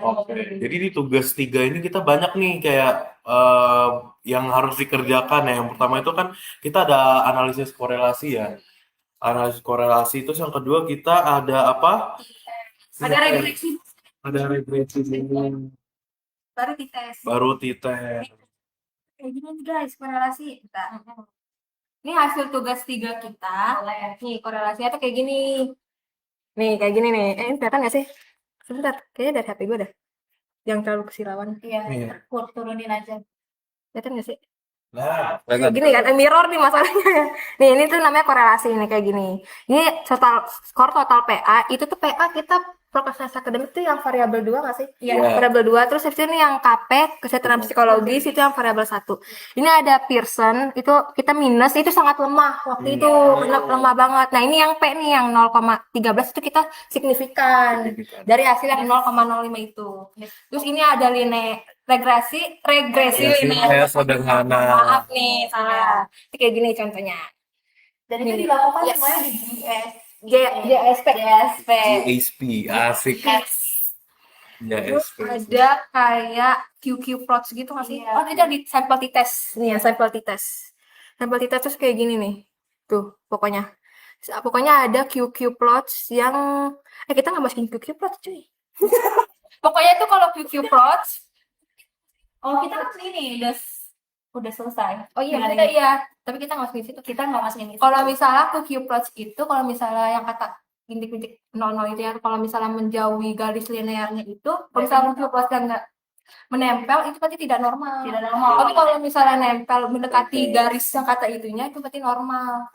Oke, jadi di tugas 3 ini kita banyak nih kayak yang harus dikerjakan ya. Yang pertama itu kan kita ada analisis korelasi ya. Analisis korelasi, terus yang kedua kita ada apa? Ada regresi. Ada regresi dulu, baru dites. baru tites. Kayak gini nih guys, korelasi. Bentar. Ini hasil tugas 3 kita. Nih, korelasinya tuh kayak gini. Nih, kayak gini nih. Kelihatan nggak sih? Sebentar, kayaknya dari HP gue dah. Yang terlalu kesilauan. Iya, Iya. turunin aja. Kelihatan nggak sih? Nah, Kayak gini kan, mirror nih masalahnya. Nih, ini tuh namanya korelasi nih kayak gini. Ini total skor total PA, itu tuh PA kita proses akademik tuh yang variabel 2 nggak sih? Iya. Variabel 2, terus habis itu ini yang KP, kesejahteraan psikologis, itu yang variabel 1. Ini ada Pearson, itu kita minus, itu sangat lemah waktu itu, lemah banget. Nah, ini yang P nih, yang 0,13 itu kita signifikan. Dari hasil yang 0,05 itu. Terus ini ada regresi Regresi linear. sederhana. Maaf nih, salah. Itu kayak gini contohnya. Dan itu Nih. dilakukan Yes. semuanya di GS. JSP. JSP. GSP, asik. Terus GSP. ada kayak QQ plots gitu nggak sih? Iya. Oh, itu di sampel t-test. Nih ya, sampel t-test. Sampel t-test terus kayak gini nih. Tuh, pokoknya. Pokoknya ada QQ plots yang kita nggak masukin QQ plots, cuy. Pokoknya tuh kalau QQ plots, Oh, kita kan ini udah selesai. oh iya, Dengan kita ini. iya, tapi kita nggak masukin situ. Kita nggak masukin itu. Kalau misalnya QQ plots itu, kalau misalnya yang kata bintik-bintik 00 itu ya, kalau misalnya menjauhi garis linearnya itu, kalau misalnya QQ plots nggak menempel, itu berarti tidak normal. Tidak normal. Tapi kalau misalnya nempel mendekati garis yang kata itunya, itu berarti normal.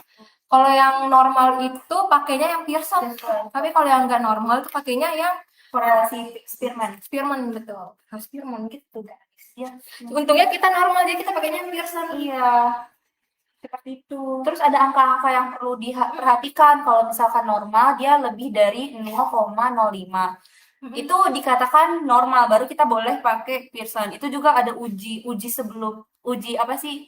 Kalau yang normal itu pakainya yang Pearson. Tapi kalau yang nggak normal itu pakainya yang korelasi Spearman. Spearman, betul. Harus Spearman gitu guys. Iya. Untungnya kita normal, jadi kita pakainya yang Pearson. Iya. Seperti itu. Terus ada angka-angka yang perlu diperhatikan. Kalau misalkan normal, dia lebih dari 0,05. Itu dikatakan normal, baru kita boleh pakai Pearson. Itu juga ada uji sebelum uji apa sih,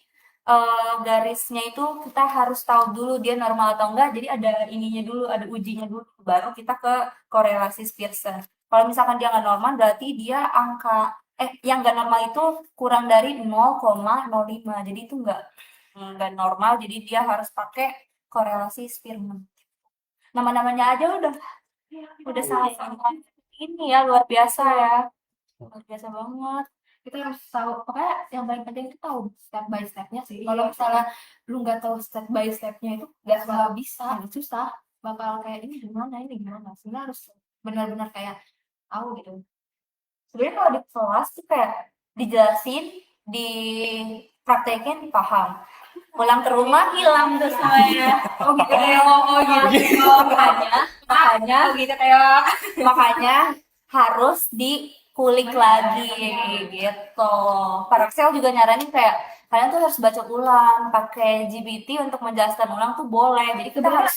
garisnya itu kita harus tahu dulu dia normal atau enggak. Jadi ada ininya dulu, ada ujinya dulu, baru kita ke korelasi Pearson. Kalau misalkan dia nggak normal, berarti dia yang nggak normal itu kurang dari 0,05. Jadi itu nggak normal, jadi dia harus pakai korelasi Spearman. Nama-namanya aja udah sama ini ya, luar biasa ya, luar biasa banget. Kita harus tahu, pokoknya yang paling penting itu tahu step by stepnya sih. Kalau misalnya lu nggak tahu step by stepnya itu nggak bisa, susah. Bakal kayak ini gimana. Sebenarnya harus benar-benar kayak tahu gitu. Sebenarnya kalau di kelas tuh kayak dijelasin, dipraktekin, paham. Pulang ke rumah hilang tuh semuanya. Oh gitu gitu. Makanya harus dikulik lagi gitu. Para Excel juga nyaranin kayak kalian tuh harus baca ulang, pakai GPT untuk menjelaskan ulang tuh boleh. Jadi kita harus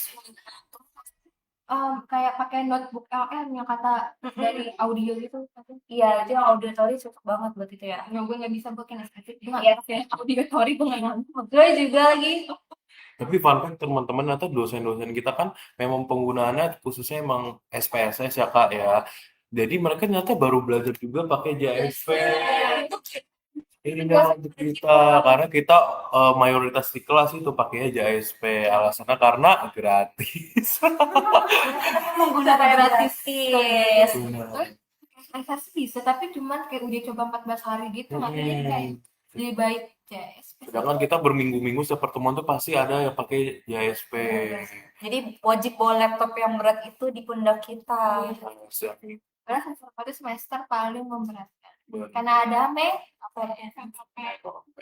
kayak pakai notebook LM yang kata dari audio gitu. iya, itu yang auditory cocok banget buat itu ya. Yang gue nggak bisa bikin estetik, gue Iya. nggak pakai auditory, gue nggak ngerti. Gue juga lagi. Tapi fun fact teman-teman atau dosen-dosen kita kan memang penggunaannya khususnya emang SPSS ya Kak ya. Jadi mereka ternyata baru belajar juga pakai JSP. Ini untuk kita karena kita mayoritas di kelas itu pakainya JSP. Alasannya karena gratis. Menggunakan gratis. Benar. Research bisa, tapi cuman kayak udah coba 14 hari gitu, makanya kayak lebih baik JSP. Sedangkan kita berminggu-minggu setiap pertemuan tuh pasti ada yang pakai JSP. Jadi wajib bawa laptop yang berat itu di pundak kita. Karena satu semester paling memberatkan. Karena ada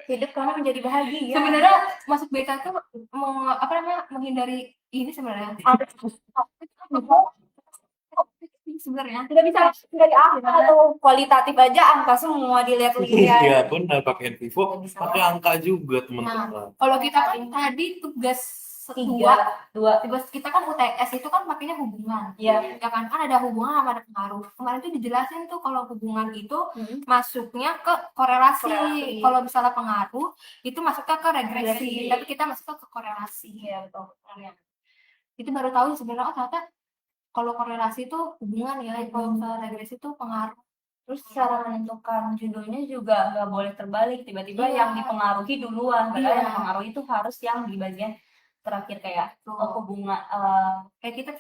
Hidup kamu menjadi bahagia. sebenarnya masuk BK tuh menghindari ini sebenarnya. Sebenarnya Tidak bisa dari angka atau kualitatif aja, angka semua dilihat-lihat. Iya benar, pakai Vivo, pakai angka juga teman-teman. kalau kita kan tadi tugas tugas kita kan UTS itu kan pakainya hubungan. Iya. Ya kan ada hubungan sama ada pengaruh. Kemarin tuh dijelasin tuh kalau hubungan itu masuknya ke korelasi. Kalau misalnya pengaruh itu masuknya ke regresi. Tapi kita masuknya ke korelasi. Iya, betul. Itu baru tahu sebenarnya ternyata kalau korelasi itu hubungan ya, kalau misalnya regresi itu pengaruh. Terus cara menentukan judulnya juga nggak boleh terbalik. Tiba-tiba Iya. yang dipengaruhi duluan. Padahal Iya. yang dipengaruhi itu harus yang di bagian terakhir kayak hubungan, kayak kita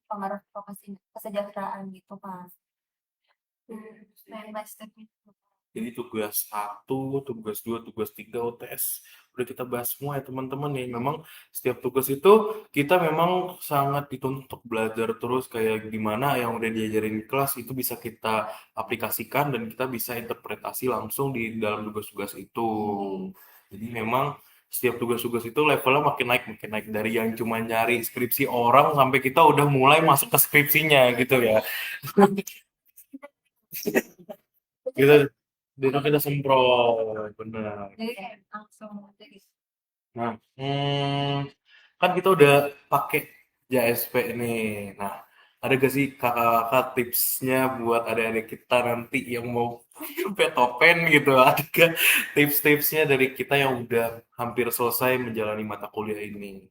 pengaruh kesejahteraan gitu kan. step by step itu. Jadi tugas 1, tugas 2, tugas 3 UTS udah kita bahas semua ya teman-teman nih. Memang setiap tugas itu kita memang sangat dituntut untuk belajar terus kayak gimana yang udah diajarin di kelas itu bisa kita aplikasikan dan kita bisa interpretasi langsung di dalam tugas-tugas itu. Jadi memang setiap tugas-tugas itu levelnya makin naik dari yang cuma nyari skripsi orang sampai kita udah mulai masuk ke skripsinya gitu ya. Kita kita semprot, benar. Jadi kayak langsung aja gitu. Nah, kan kita udah pakai JSP nih. Nah, ada gak sih kakak-kakak tipsnya buat adik-adik kita nanti yang mau petopen gitu? Ada gak tips-tipsnya dari kita yang udah hampir selesai menjalani mata kuliah ini?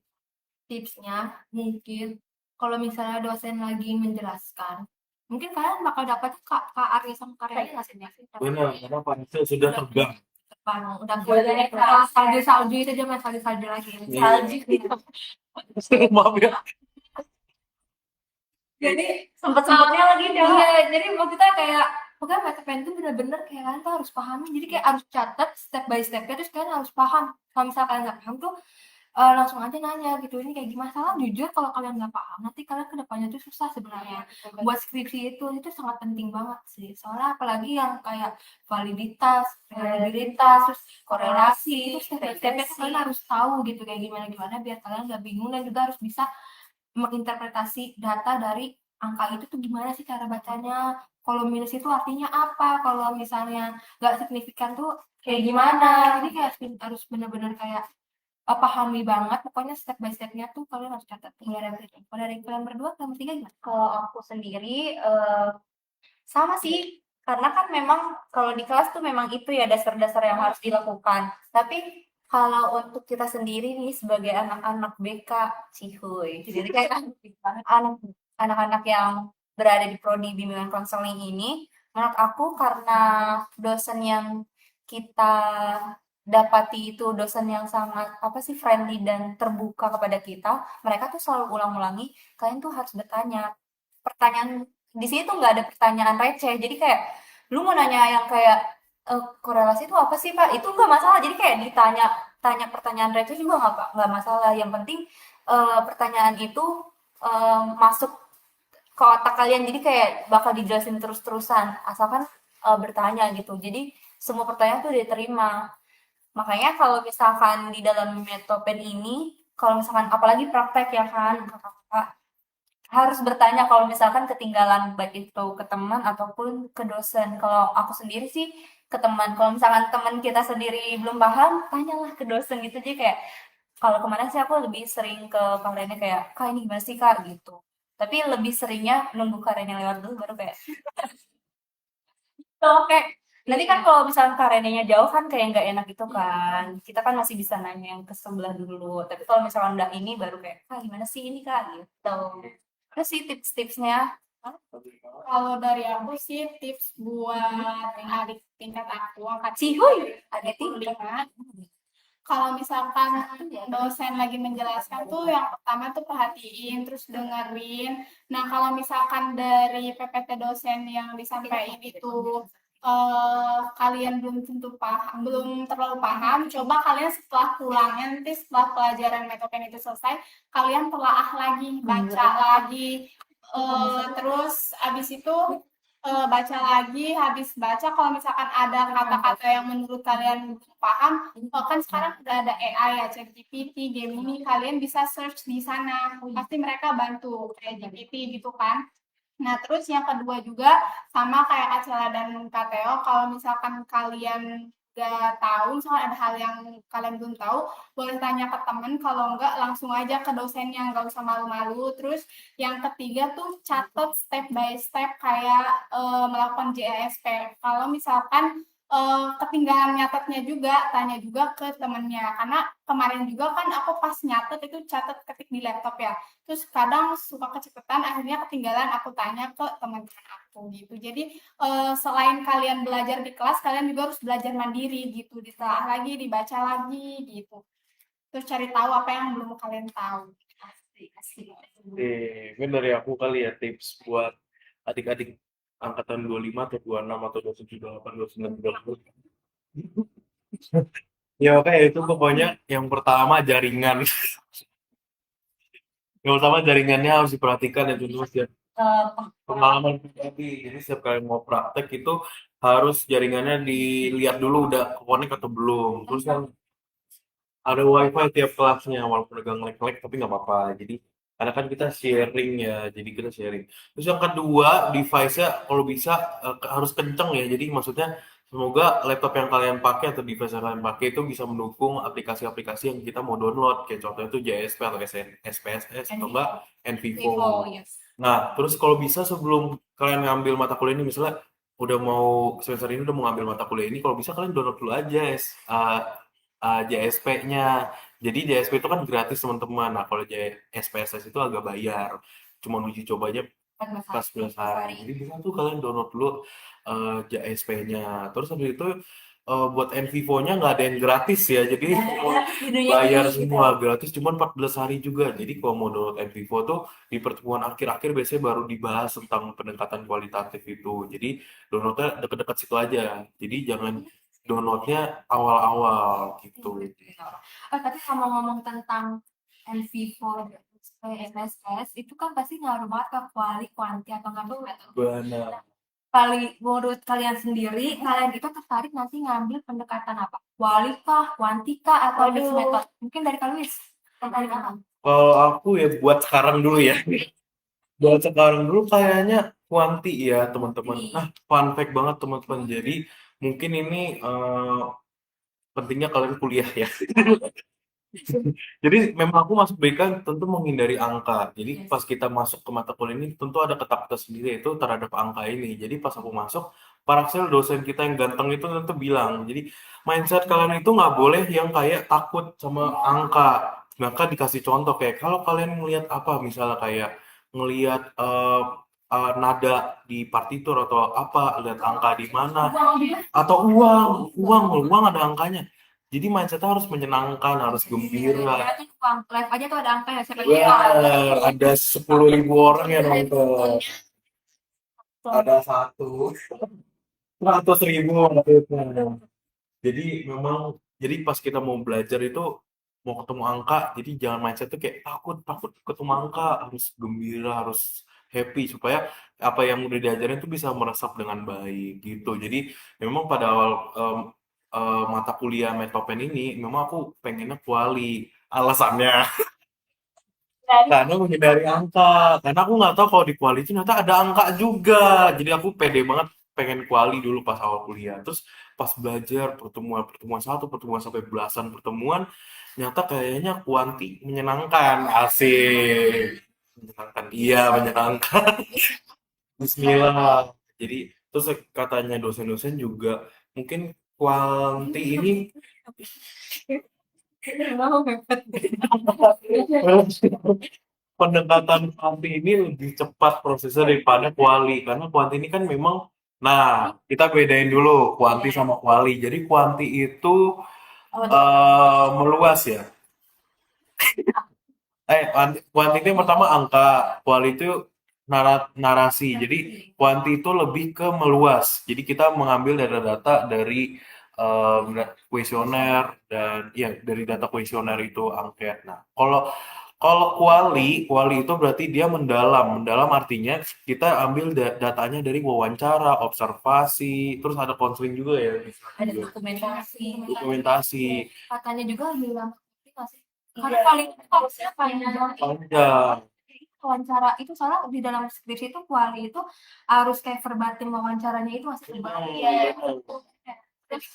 Tipsnya mungkin kalau misalnya dosen lagi menjelaskan, mungkin kalian bakal dapat Kak Arya sama Kak Reni nggak sih? Benar, karena Pansel sudah terbang. Depan udah kayak salju itu dia main salju lagi. Iya. Maaf ya. Jadi sempet-sempetnya lagi dia. Iya, jadi maksudnya kayak pokoknya mata pen itu bener-bener kayak kalian tuh harus pahami. Jadi kayak harus catat step by stepnya terus kalian harus paham. Kalau misalnya kalian nggak paham tuh langsung aja nanya gitu ini kayak gimana salah jujur kalau kalian nggak paham nanti kalian kedepannya tuh susah sebenarnya buat skripsi itu sangat penting banget sih soalnya apalagi yang kayak validitas reliabilitas terus korelasi itu step by stepnya tuh kalian harus tahu gitu kayak gimana biar kalian nggak bingung dan juga harus bisa menginterpretasi data dari angka itu tuh gimana sih cara bacanya kalau minus itu artinya apa kalau misalnya nggak signifikan tuh kayak gimana jadi kayak harus benar-benar kayak pahami banget pokoknya step by step-nya tuh kalian harus catat. Kalau dari kalian berdua, kalian bertiga gimana? Kalau aku sendiri sama sih, karena kan memang kalau di kelas tuh memang itu ya dasar-dasar yang harus dilakukan. Tapi kalau untuk kita sendiri nih sebagai anak-anak BK, cihuy, jadi kayak anak-anak yang berada di prodi bimbingan konseling ini, menurut aku karena dosen yang kita dapati itu dosen yang sangat apa sih friendly dan terbuka kepada kita, mereka tuh selalu ulang-ulangi, kalian tuh harus bertanya. Pertanyaan di sini tuh nggak ada pertanyaan receh. Jadi kayak lu mau nanya yang kayak korelasi itu apa sih Pak? Itu nggak masalah. Jadi kayak tanya pertanyaan receh juga nggak masalah. Yang penting pertanyaan itu masuk ke otak kalian. Jadi kayak bakal dijelasin terus-terusan. Asalkan bertanya gitu. Jadi semua pertanyaan tuh diterima. Makanya kalau misalkan di dalam Metopen ini, kalau misalkan apalagi praktek ya kan, kakak harus bertanya kalau misalkan ketinggalan baik itu ke teman ataupun ke dosen. Kalau aku sendiri sih ke teman. Kalau misalkan teman kita sendiri belum paham, tanyalah ke dosen gitu. Jadi kayak kalau kemarin sih aku lebih sering ke Kak Rene kayak, Kak ini gimana sih Kak gitu. Tapi lebih seringnya nunggu Kak Rene lewat dulu baru kayak oke. Nanti kan kalau misalkan Kak Renenya jauh kan kayak nggak enak gitu kan. Kita kan masih bisa nanya yang ke sebelah dulu. Tapi kalau misalkan udah ini baru kayak, Kak gimana sih ini Kak gitu. Terus sih tips-tipsnya. Kalau dari aku sih tips buat adik tingkat aku angkat Cihuy, ada tingkat. 5. Kalau misalkan dosen lagi menjelaskan tuh yang pertama tuh perhatiin terus dengerin. Nah, kalau misalkan dari PPT dosen yang disampaikan itu kalian belum tentu paham, belum terlalu paham, coba kalian setelah pulang nanti setelah pelajaran Metopen itu selesai, kalian telaah lagi, baca lagi, terus abis itu baca lagi, habis baca kalau misalkan ada kata-kata yang menurut kalian belum paham, kan sekarang udah ada AI ya, ChatGPT, Gemini, kalian bisa search di sana, pasti mereka bantu kayak GPT gitu kan. Nah, terus yang kedua juga sama kayak Kak Cela dan Kak Teo, kalau misalkan kalian nggak tahu, misalkan ada hal yang kalian belum tahu, boleh tanya ke teman, kalau enggak langsung aja ke dosennya, nggak usah malu-malu. Terus yang ketiga tuh catat step by step kayak melakukan JASP. Kalau misalkan ketinggalan nyatetnya juga, tanya juga ke temennya. Karena kemarin juga kan aku pas nyatet itu catat ketik di laptop ya. Terus kadang suka kecepatan, akhirnya ketinggalan aku tanya ke teman-teman aku gitu. Jadi selain kalian belajar di kelas, kalian juga harus belajar mandiri gitu. Ditelaah lagi, dibaca lagi gitu. Terus cari tahu apa yang belum kalian tahu. Asik. Bener ya aku kali ya tips buat adik-adik angkatan 25 atau 26 atau 27, 28, 29, 30. Ya oke itu pokoknya yang pertama jaringan. Yang pertama jaringannya harus diperhatikan ya teman-teman ya. Pengalaman pribadi. Jadi setiap kali mau praktek itu harus jaringannya dilihat dulu udah connect atau belum. Terus yang ada wifi tiap kelasnya walaupun agak ngelek-ngelek tapi nggak apa-apa. Jadi karena kan kita sharing ya, jadi kita sharing. Terus yang kedua, device-nya kalau bisa harus kenceng ya. Jadi maksudnya semoga laptop yang kalian pakai atau device yang kalian pakai itu bisa mendukung aplikasi-aplikasi yang kita mau download. Kayak contohnya itu JSP atau SPSS atau enggak Vivo, NVivo. yes. Nah, terus kalau bisa sebelum kalian ngambil mata kuliah ini, misalnya udah mau semester ini udah mau ngambil mata kuliah ini, kalau bisa kalian download dulu aja JSP-nya. Jadi JSP itu kan gratis teman-teman. Nah, kalau SPSS itu agak bayar. Cuma uji cobanya 14 hari. Jadi bisa tuh kalian download dulu JSP-nya. Terus habis itu buat NVivo-nya nggak ada yang gratis ya. Jadi bayar semua gratis cuma 14 hari juga. Jadi kalau mau download NVivo tuh di pertemuan akhir-akhir biasanya baru dibahas tentang pendekatan kualitatif itu. Jadi downloadnya deket-deket situ aja. Jadi jangan downloadnya awal-awal gitu. Oh, tapi kalau ngomong tentang NVivo, SPSS, itu kan pasti ngaruh banget ke kuanti atau nggak metode. Benar. Menurut kalian sendiri, kalian itu tertarik nanti ngambil pendekatan apa? Kuali kah, kuanti kah, atau mixed method? Mungkin dari Kak Luis, tertarik apa? Kalau aku ya buat sekarang dulu ya. Buat sekarang dulu kayaknya kuanti ya teman-teman. Nah, fun fact banget teman-teman. Jadi mungkin ini pentingnya kalian kuliah ya. Jadi memang aku masuk BK tentu menghindari angka. Jadi pas kita masuk ke mata kuliah ini tentu ada ketakutan sendiri itu terhadap angka ini. Jadi pas aku masuk, Paraxel dosen kita yang ganteng itu tentu bilang, jadi mindset kalian itu nggak boleh yang kayak takut sama angka. Maka dikasih contoh kayak kalau kalian melihat apa misalnya kayak ngelihat nada di partitur atau apa, lihat angka di mana atau uang ada angkanya. Jadi mindset harus menyenangkan, harus gembira. Ya, itu uang live aja tuh ada angka ya, siapa Benar, ada 10.000 orang yang nonton. Ada 100.000 maksudnya. Jadi memang, jadi pas kita mau belajar itu mau ketemu angka, jadi jangan mindset tuh kayak takut takut ketemu angka, harus gembira, harus happy supaya apa yang udah diajarin itu bisa meresap dengan baik gitu. Jadi memang pada awal mata kuliah Metopen ini, memang aku pengennya kuali. Alasannya karena menghindari angka. Karena aku nggak tahu kalau di kuali itu ternyata ada angka juga. Jadi aku pede banget pengen kuali dulu pas awal kuliah. Terus pas belajar pertemuan satu, pertemuan sampai belasan pertemuan, ternyata kayaknya kuanti menyenangkan. Asik. Menyenangkan. Iya, menyenangkan. Bismillah. Jadi terus katanya dosen-dosen juga mungkin kuanti ini pendekatan kuanti ini lebih cepat prosesnya daripada kuali karena kuanti ini kan memang nah kita bedain dulu kuanti sama kuali jadi kuanti itu meluas ya kuanti itu yang pertama angka kuali itu narasi jadi kuanti itu lebih ke meluas jadi kita mengambil data-data dari kuesioner dan ya dari data kuesioner itu angket nah kalau kalau kuali itu berarti dia mendalam. Mendalam artinya kita ambil datanya dari wawancara, observasi, terus ada konseling juga ya. Ada dokumentasi. Dokumentasi. Katanya juga bilang nggak sih? Karena paling harusnya Panjang. wawancara itu soalnya di dalam skripsi itu kuali itu harus kayak verbatim wawancaranya itu masih Terus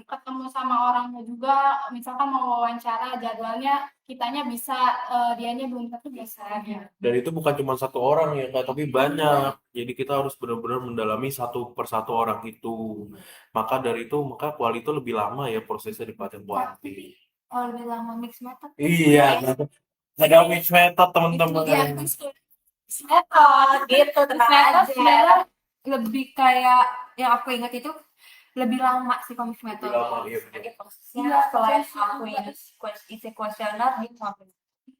ketemu sama orangnya juga, misalkan mau wawancara jadwalnya kitanya bisa, dianya belum tentu bisa. Dan itu bukan cuma satu orang ya, Kak, tapi banyak. Jadi kita harus benar-benar mendalami satu persatu orang itu. Maka dari itu, maka kuali itu lebih lama ya prosesnya daripada kuanti. Oh, lebih lama mix method. Iya, ada mixed method teman-teman. Iya, mixed method gitu, tenang aja. Sebenarnya lebih kayak yang aku ingat itu lebih lama sih kalau mix method. Lebih lama, iya. Jadi prosesnya setelah aku isi kuesioner gitu sampai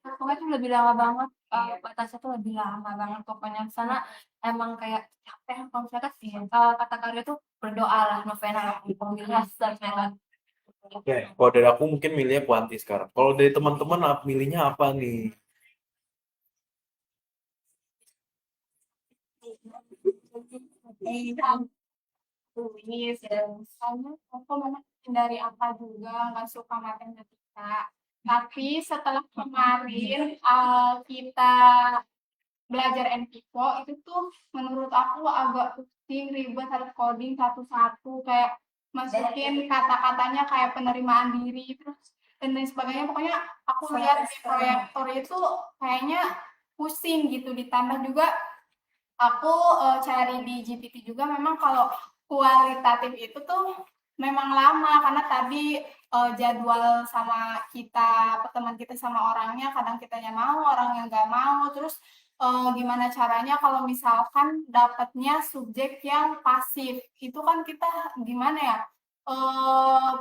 Pokoknya tuh lebih lama banget, batasnya tuh lebih lama banget pokoknya. Sana emang kayak capek kalau misalkan kata Karya tuh berdoa lah novena pemilihan dan Oke, kalau dari aku mungkin milihnya kuanti sekarang. Kalau dari teman-teman milihnya apa nih? tulis dan soalnya aku memang dari apa juga nggak suka matematika. Tapi setelah kemarin kita belajar NPIPO itu tuh menurut aku agak pusing, ribet, harus coding satu-satu kayak masukin kata-katanya kayak penerimaan diri terus dan lain sebagainya. Pokoknya aku lihat di proyektor itu kayaknya pusing gitu, ditambah juga aku cari di GPT juga memang kalau kualitatif itu tuh memang lama karena tadi jadwal sama kita, teman kita sama orangnya kadang kitanya mau, orangnya nggak mau. Terus gimana caranya kalau misalkan dapatnya subjek yang pasif, itu kan kita gimana ya,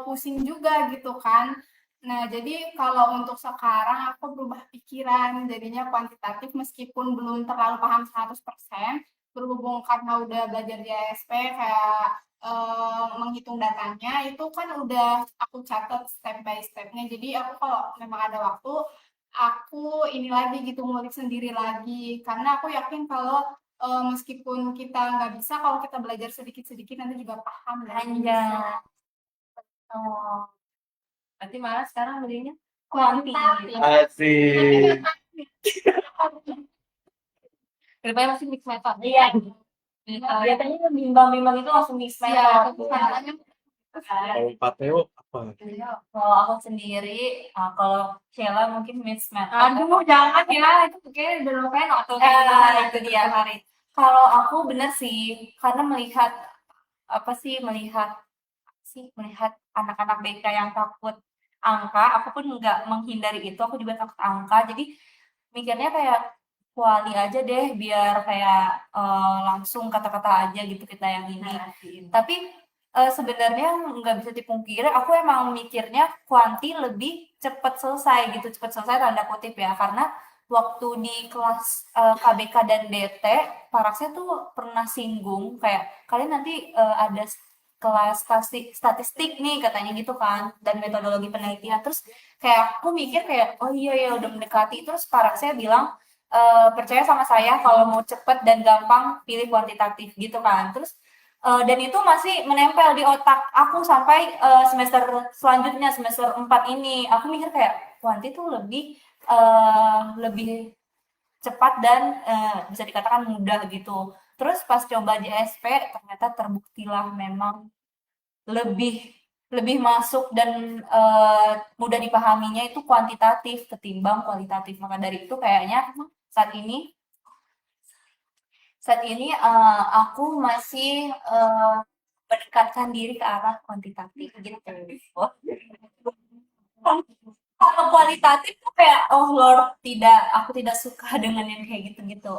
pusing juga gitu kan. Nah, jadi kalau untuk sekarang aku berubah pikiran, jadinya kuantitatif meskipun belum terlalu paham 100%, berhubung karena udah belajar di ASP kayak menghitung datanya itu kan udah aku catat step by stepnya. Jadi aku kalau memang ada waktu, aku ini lagi gitu ngulik sendiri lagi. Karena aku yakin kalau meskipun kita nggak bisa, kalau kita belajar sedikit-sedikit nanti juga paham dan bisa. Anjay. Oh, berarti malah sekarang belinya kuanti. Asik. Daripada masih mix method. Iya. Biasanya bimbang-bimbang itu langsung mix Iya, method. caranya Kalau Pak Teo apa? Kalau aku sendiri, kalau Sheila mungkin mix method. Aduh, jangan ya. Itu kayaknya udah lupain atau Itu dia Mari. Kalau aku bener sih, karena melihat melihat anak-anak BK yang takut angka, aku pun nggak menghindari itu, aku juga takut angka. Jadi mikirnya kayak kuali aja deh, biar kayak langsung kata-kata aja gitu kita yang ini. Tapi sebenarnya nggak bisa dipungkiri, aku emang mikirnya kuanti lebih cepat selesai gitu, cepat selesai tanda kutip ya, karena waktu di kelas KBK dan DT, Paraksnya tuh pernah singgung kayak kalian nanti ada kelas statistik nih katanya gitu kan, dan metodologi penelitian. Terus kayak aku mikir kayak oh iya ya udah mendekati. Terus Paraksnya bilang percaya sama saya kalau mau cepet dan gampang pilih kuantitatif gitu kan. Terus dan itu masih menempel di otak aku sampai semester selanjutnya, semester 4 ini. Aku mikir kayak kuanti tuh lebih cepat dan bisa dikatakan mudah gitu. Terus pas coba di SP ternyata terbuktilah memang lebih lebih masuk dan mudah dipahaminya itu kuantitatif ketimbang kualitatif. Maka dari itu kayaknya saat ini aku masih mendekatkan diri ke arah kuantitatif gitu. Kalau kualitatif tuh kayak oh Lord, aku tidak suka dengan yang kayak gitu-gitu.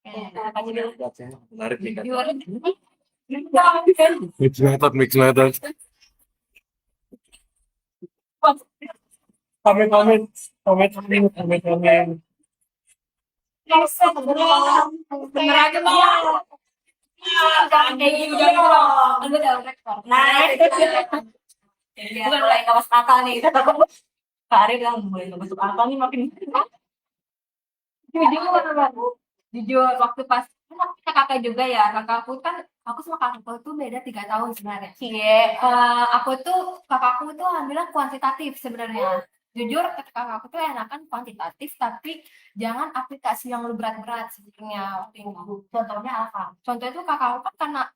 Oke, makasih dulu. Menarik nih kan. Gimana? Mix method. Komen. Bener aja bang. Jangan kayak gitu dong. Lu udah rekor. Nah, itu bukan mulai nggak masuk akal nih. Kak Ari bilang mulai nggak masuk akal nih makin. Jujur waktu pas kan aku punya kakak juga ya, kakakku kan aku sama kakakku tuh beda 3 tahun sebenarnya. Cie, Kakakku tuh alhamdulillah kuantitatif sebenarnya. Jujur kakakku tuh enakan kuantitatif tapi jangan aplikasi yang lu berat-berat sebenarnya waktu itu. contohnya apa? Contohnya tuh kakakku kan karena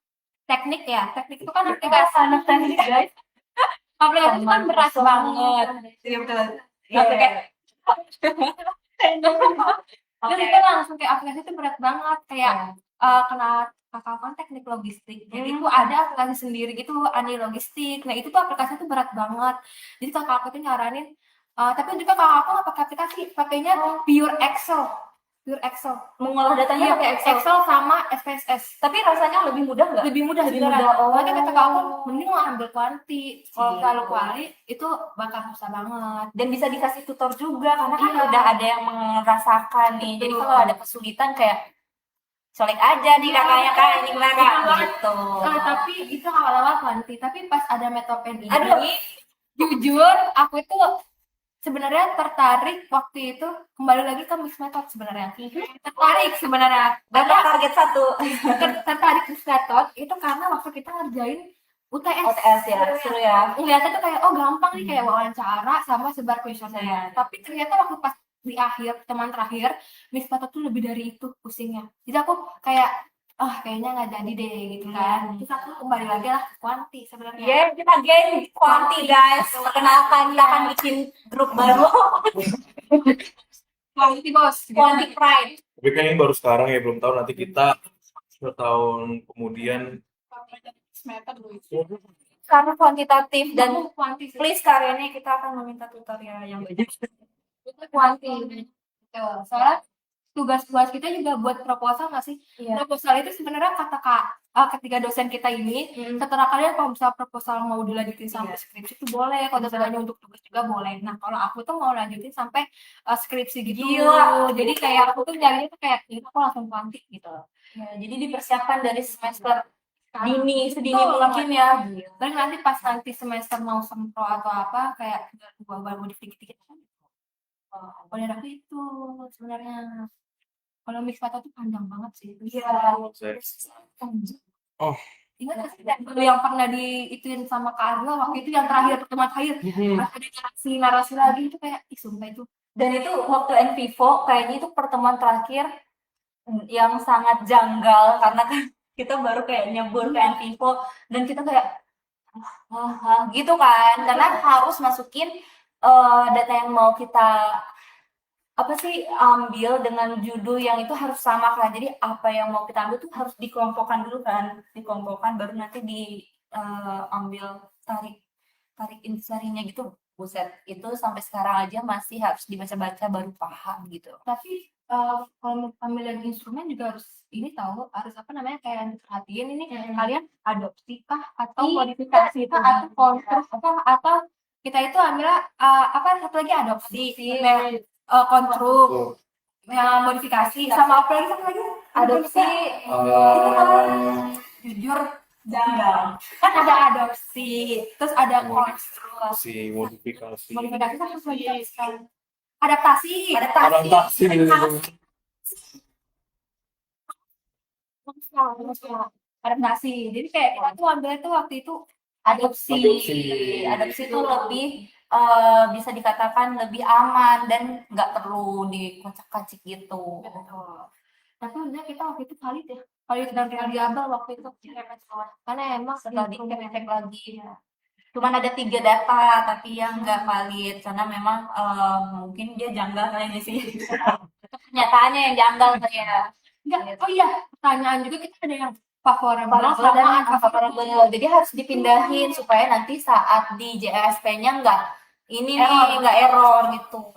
teknik ya, teknik itu kan aplikasi anak teknik guys. Aplikasi itu kan berat banget. Iya betul. Terus Oke. itu langsung kayak aplikasi itu berat banget kayak kena kakak kan teknik logistik. Jadi itu ada aplikasi sendiri gitu Ani logistik. Nah itu tuh aplikasi itu berat banget. Jadi kakak aku tuh nyaranin tapi juga kakak aku nggak pakai aplikasi, pakainya pure Excel. Pure Excel. Mengolah datanya Iya, pakai Excel. Excel sama SPSS. Tapi rasanya lebih mudah nggak? Lebih mudah Lebih beneran. mudah. Oh. Makanya kata kakak aku mending lo ambil kuanti. Kalau Iya. kalau kuali itu bakal susah banget. Dan bisa dikasih tutor juga karena kan Iya. udah ada yang merasakan nih. Jadi Betul. kalau ada kesulitan kayak colek aja nih kakaknya kan ini gimana kak gitu. Tapi itu awal-awal kuanti, tapi pas ada metopen ini, Aduh. jujur aku itu sebenarnya tertarik waktu itu kembali lagi ke mixed method sebenarnya. Tertarik sebenarnya. Dapat target 1 Tertarik mixed method itu karena waktu kita ngerjain UTS. OTS ya seru ya. Ngeliatnya tuh kayak oh gampang nih kayak wawancara sama sebar kuesioner. Tapi ternyata waktu pas di akhir teman terakhir mixed method tuh lebih dari itu pusingnya. Jadi aku kayak kayaknya nggak jadi deh gitu kan. Terus aku kembali lagi lah ke kuanti sebenarnya. Ya kita game kuanti guys. Perkenalkan kita akan bikin grup baru Kuanti bos. Kuanti Pride. Tapi kan ini baru sekarang ya, belum tahu nanti kita setahun kemudian. Semester dulu itu. Karena kuantitatif dan Dan kuanti sih. please kali ini kita akan meminta tutorial yang banyak. Itu kuanti gitu. Soalnya tugas-tugas kita juga buat proposal nggak sih? Iya. Proposal itu sebenarnya ketiga dosen kita ini setelah kalian kalau misalnya proposal mau dilanjutin sampai skripsi itu boleh, kalau misalnya untuk tugas juga boleh. Nah kalau aku tuh mau lanjutin sampai skripsi gitu. Gila. Jadi kayak aku tuh nyarinya tuh kayak ini aku langsung kuanti gitu. Ya, jadi dipersiapkan dari semester sedini Betul mungkin ya. Dan nanti pas nanti semester mau sempro atau apa kayak ubah modif dikit-dikit kan. Oleh aku itu sebenarnya. Kalau mix method tuh panjang banget sih. Iya. Oh. Ingat nggak sih Dan, dulu yang pernah diituin sama Kak Aryo waktu itu yang terakhir pertemuan terakhir pas ada narasi lagi itu kayak sumpah itu. Dan itu waktu NVivo kayaknya itu pertemuan terakhir yang sangat janggal karena kan kita baru kayak nyebur ke NVivo dan kita kayak gitu kan karena harus masukin data yang mau kita ambil dengan judul yang itu harus sama kan. Jadi apa yang mau kita ambil tuh harus dikelompokkan dulu kan, dikelompokkan baru nanti diambil tarik intisarinya gitu. Buset, itu sampai sekarang aja masih harus dibaca-baca baru paham gitu. Tapi kalau pemilihan instrumen juga harus ini tahu harus apa namanya kayak perhatiin ini kalian adopsi kah atau modifikasi kah atau kontrus kah atau kita itu ambilnya satu lagi adopsi kontruk modifikasi sama apa lagi satu lagi Adopsi jujur janggal kan ada adopsi terus ada konstruk modifikasi kan terus adaptasi adaptasi jadi kayak kita tuh ambil itu waktu itu adopsi itu lebih bisa dikatakan lebih aman dan nggak perlu dikocak-kacik gitu. Betul. Tapi udah kita waktu itu valid ya valid dan reliable waktu itu karena emang Setelah dicek lagi cuman ada 3 data tapi yang nggak valid karena memang mungkin dia janggal kayaknya sih. Kenyataannya yang janggal kayak enggak oh iya pertanyaan juga kita ada yang favorable dan unfavorable. Jadi harus dipindahin supaya nanti saat di JSP-nya nggak nggak error gitu.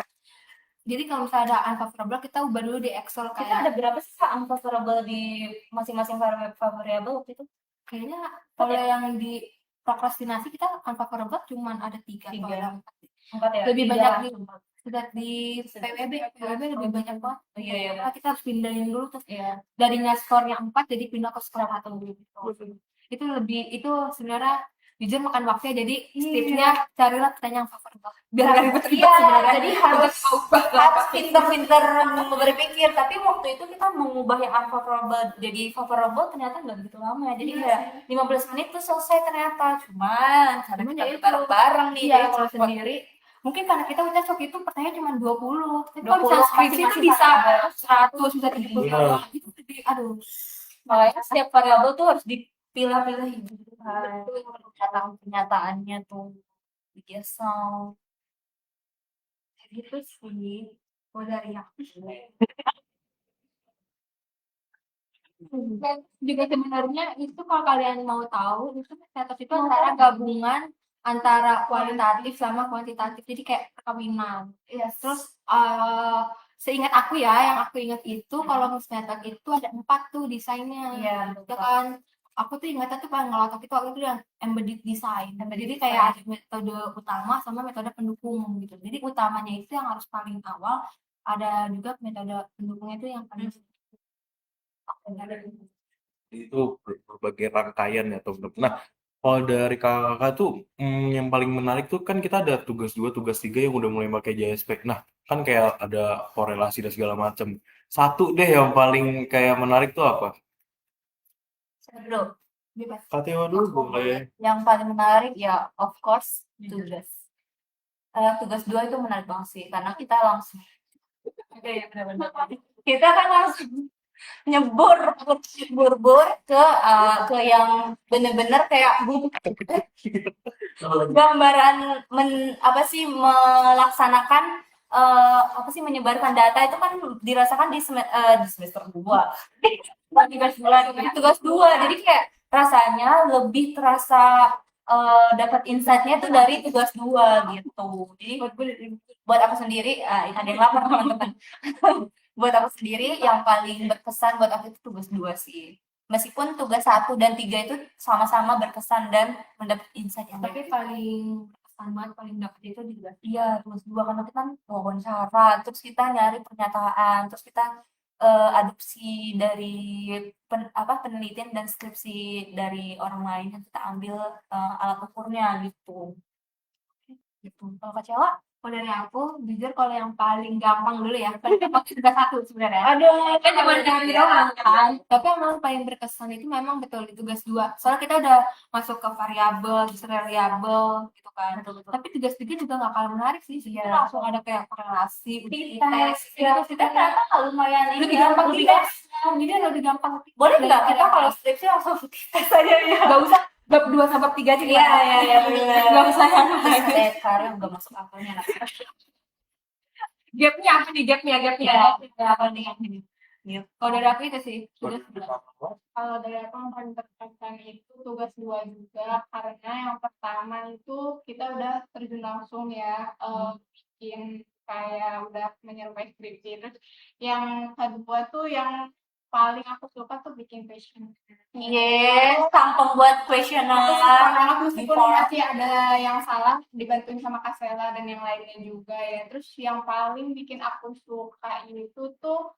Jadi kalau misalnya ada unfavorable kita ubah dulu di Excel Kita kayak ada berapa sih Kak unfavorable di masing-masing variable waktu itu? kayaknya kalau yang di prokrastinasi kita unfavorable cuman ada 3 atau ada 4 ya? lebih 3. banyak di PWB lebih banyak banget. Iya. Nah, kita harus pindahin dulu terus Iya. darinya skornya 4 jadi pindah ke skor 1 gitu. Itu sebenarnya jujur makan waktu ya jadi tipsnya carilah pertanyaan favorable biar nggak ribet-ribet sebenarnya. Jadi harus pinter-pinter berpikir. Tapi waktu itu kita mengubah yang unfavorable jadi favorable ternyata nggak begitu lama ya. Jadi kayak 15 menit tuh selesai ternyata. Cuman karena kita bareng-bareng nih Iya, kalau sendiri mungkin karena kita udah cok itu pertanyaan cuma 20 tapi kalau 20 misalnya skripsi itu masih bisa sama. 100 bisa 30 itu jadi aduh Makanya setiap variabel tuh harus dipilah-pilih gitu kan. Kenyataannya tuh digesel. gitu sih kalau dari aku dan juga sebenarnya itu kalau kalian mau tahu itu status itu antara gabungan antara kualitatif sama kuantitatif jadi kayak perkawinan terus seingat aku ya yang aku ingat itu kalau method itu ada 4 tuh desainnya Iya, ya kan aku tuh ingatnya tuh paling ngelotok itu waktu itu yang embedded design jadi kayak ada metode utama sama metode pendukung gitu jadi utamanya itu yang harus paling awal ada juga metode pendukungnya itu yang paling Itu berbagai rangkaian ya teman-teman. Nah, kalau dari kakak tuh yang paling menarik tuh kan kita ada tugas 2, tugas 3 yang udah mulai pakai JSP. Nah, kan kayak ada korelasi dan segala macam. Satu deh yang paling kayak menarik tuh apa? Siapa dulu? Bebas. Kak Tio dulu boleh. Yang paling menarik ya of course tugas. Tugas 2 itu menarik banget sih karena kita langsung Iya, benar-benar. kita kan langsung nyebur ke yang bener-bener kayak gambaran apa sih melaksanakan apa sih menyebarkan data itu kan dirasakan di semester 2 tugas 2 jadi kayak rasanya lebih terasa dapat insight-nya tuh dari tugas 2 gitu. Jadi buat aku sendiri ada yang lapar teman-teman. Buat aku sendiri yang paling berkesan buat aku itu tugas 2 sih. Meskipun tugas 1 dan 3 itu sama-sama berkesan dan mendapat insight yang Tapi paling berkesan banget, paling dapet itu juga iya tugas 2 karena kita kan wawancara, terus kita nyari pernyataan, terus kita adopsi dari penelitian dan skripsi dari orang lain yang kita ambil alat ukurnya gitu. Gitu. Kalau Kak Cela? kalau dari aku, jujur kalau yang paling gampang dulu ya, paling gampang itu tugas 1 sebenarnya. Aduh, Kan cuma dari doang kan. Tapi yang paling berkesan itu memang betul di tugas 2. Soalnya kita udah masuk ke variabel, variabel gitu kan. Betul. Tapi tugas 3 juga gak kalah menarik sih. Iya. Langsung ada kayak korelasi, uji tes. Ya, Gitu, kita ternyata lumayan lebih ya, gampang lebih tes. Jadi lebih gampang. boleh nggak kita kalau skripsi langsung tes aja ya? Gak usah bab 2 sama bab 3 aja Iya, iya, bener. Gak usah yang Karena nggak masuk akalnya. gapnya apa nih gapnya Apa nih? kalau dari aku itu sih tugas 2. Kalau dari aku yang paling berkesan itu tugas 2 juga karena yang pertama itu kita udah terjun langsung ya bikin kayak udah menyerupai skripsi. Terus yang kedua tuh yang paling aku suka tuh bikin question. Yes, sang pembuat Aku suka kuesioner. banget meskipun masih ada yang salah dibantuin sama Kak Sela dan yang lainnya juga ya. Terus yang paling bikin aku suka itu tuh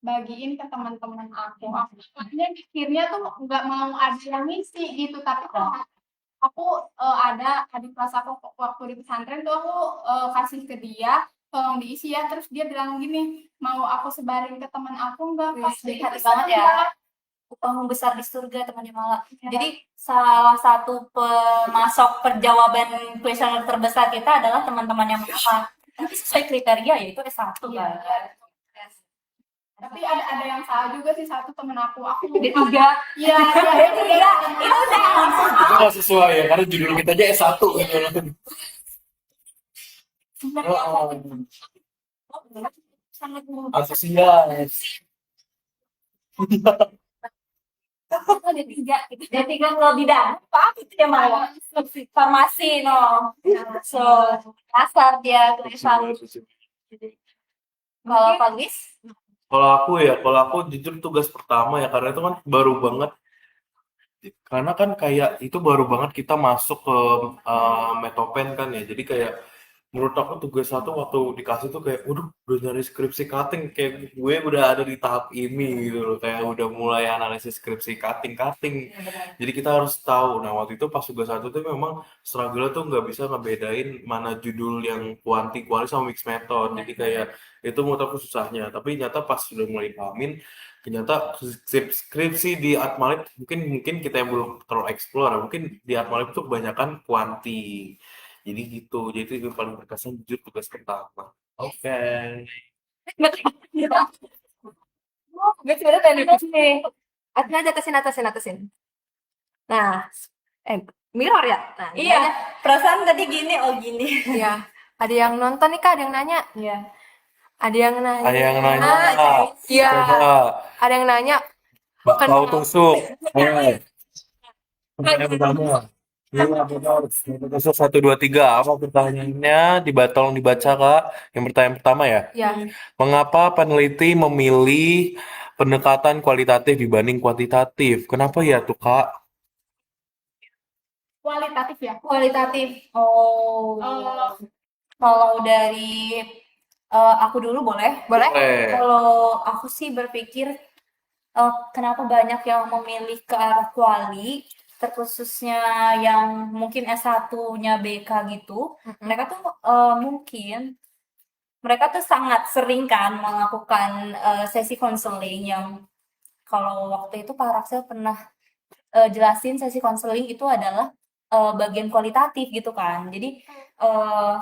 bagiin ke teman-teman aku. Aku sebenarnya mikirnya tuh nggak mau ada yang ngisi gitu, tapi kalau aku ada adik kelas aku waktu di pesantren tuh aku kasih ke dia tolong diisi ya, terus dia bilang gini mau aku sebarin ke teman aku nggak pas Hati banget ya. Upahmu besar di surga temannya Mala. Jadi salah satu pemasok perjawaban kuesioner terbesar kita adalah teman-teman yang Mala. Tapi sesuai kriteria yaitu S1 kan. Tapi ada yang salah juga sih, satu temen aku D3 iya Itu udah langsung Itu nggak sesuai ya, karena judul kita aja S1 gitu. sangat Antusias. D3 gitu. D3 ke bidang apa itu dia mau? Farmasi no. So, kasar dia tulisan. Kalau Pak Luis? Kalau aku jujur tugas pertama ya, karena itu kan baru banget. Karena kan kayak itu baru banget kita masuk ke Metopen kan ya. Jadi kayak menurut aku tugas 1 waktu dikasih tuh kayak, waduh, udah nyari skripsi cutting, kayak gue udah ada di tahap ini gitu loh, kayak udah mulai analisis skripsi cutting. Jadi kita harus tahu. Nah waktu itu pas tugas 1 tuh memang struggle tuh nggak bisa ngebedain mana judul yang kuali sama mixed method. Jadi kayak itu menurut aku susahnya. Tapi nyata pas sudah mulai pahamin, ternyata skripsi di Atmalib mungkin kita yang belum terlalu explore, mungkin di Atmalib tuh kebanyakan kuanti. Jadi gitu, jadi itu yang paling berkesan jujur tugas pertama. Oke. Gue sebenarnya pengen nih. Atasin. Nah, mirror ya? Nah, Iya, perasaan tadi gini, oh gini. iya. Ada yang nonton nih Kak, ada yang nanya. Iya. Ada yang nanya. Ada yang nanya. Iya. Coba. Ada yang nanya. Bakpao tusuk. Pertanyaan pertama. Iya, benar. Tusuk 1, 2, 3. Apa pertanyaannya? Tolong dibaca, Kak. Yang pertanyaan pertama ya. Ya. Mengapa peneliti memilih pendekatan kualitatif dibanding kuantitatif? Kenapa ya tuh, Kak? kualitatif ya. Kualitatif. Oh. Kalau dari aku dulu boleh? Boleh? Boleh. Kalau aku sih berpikir kenapa banyak yang memilih ke arah kuali, terkhususnya yang mungkin S1-nya BK gitu. Mereka tuh mungkin mereka tuh sangat sering kan melakukan sesi konseling yang kalau waktu itu Pak Raksel pernah jelasin sesi konseling itu adalah bagian kualitatif gitu kan. Jadi eh,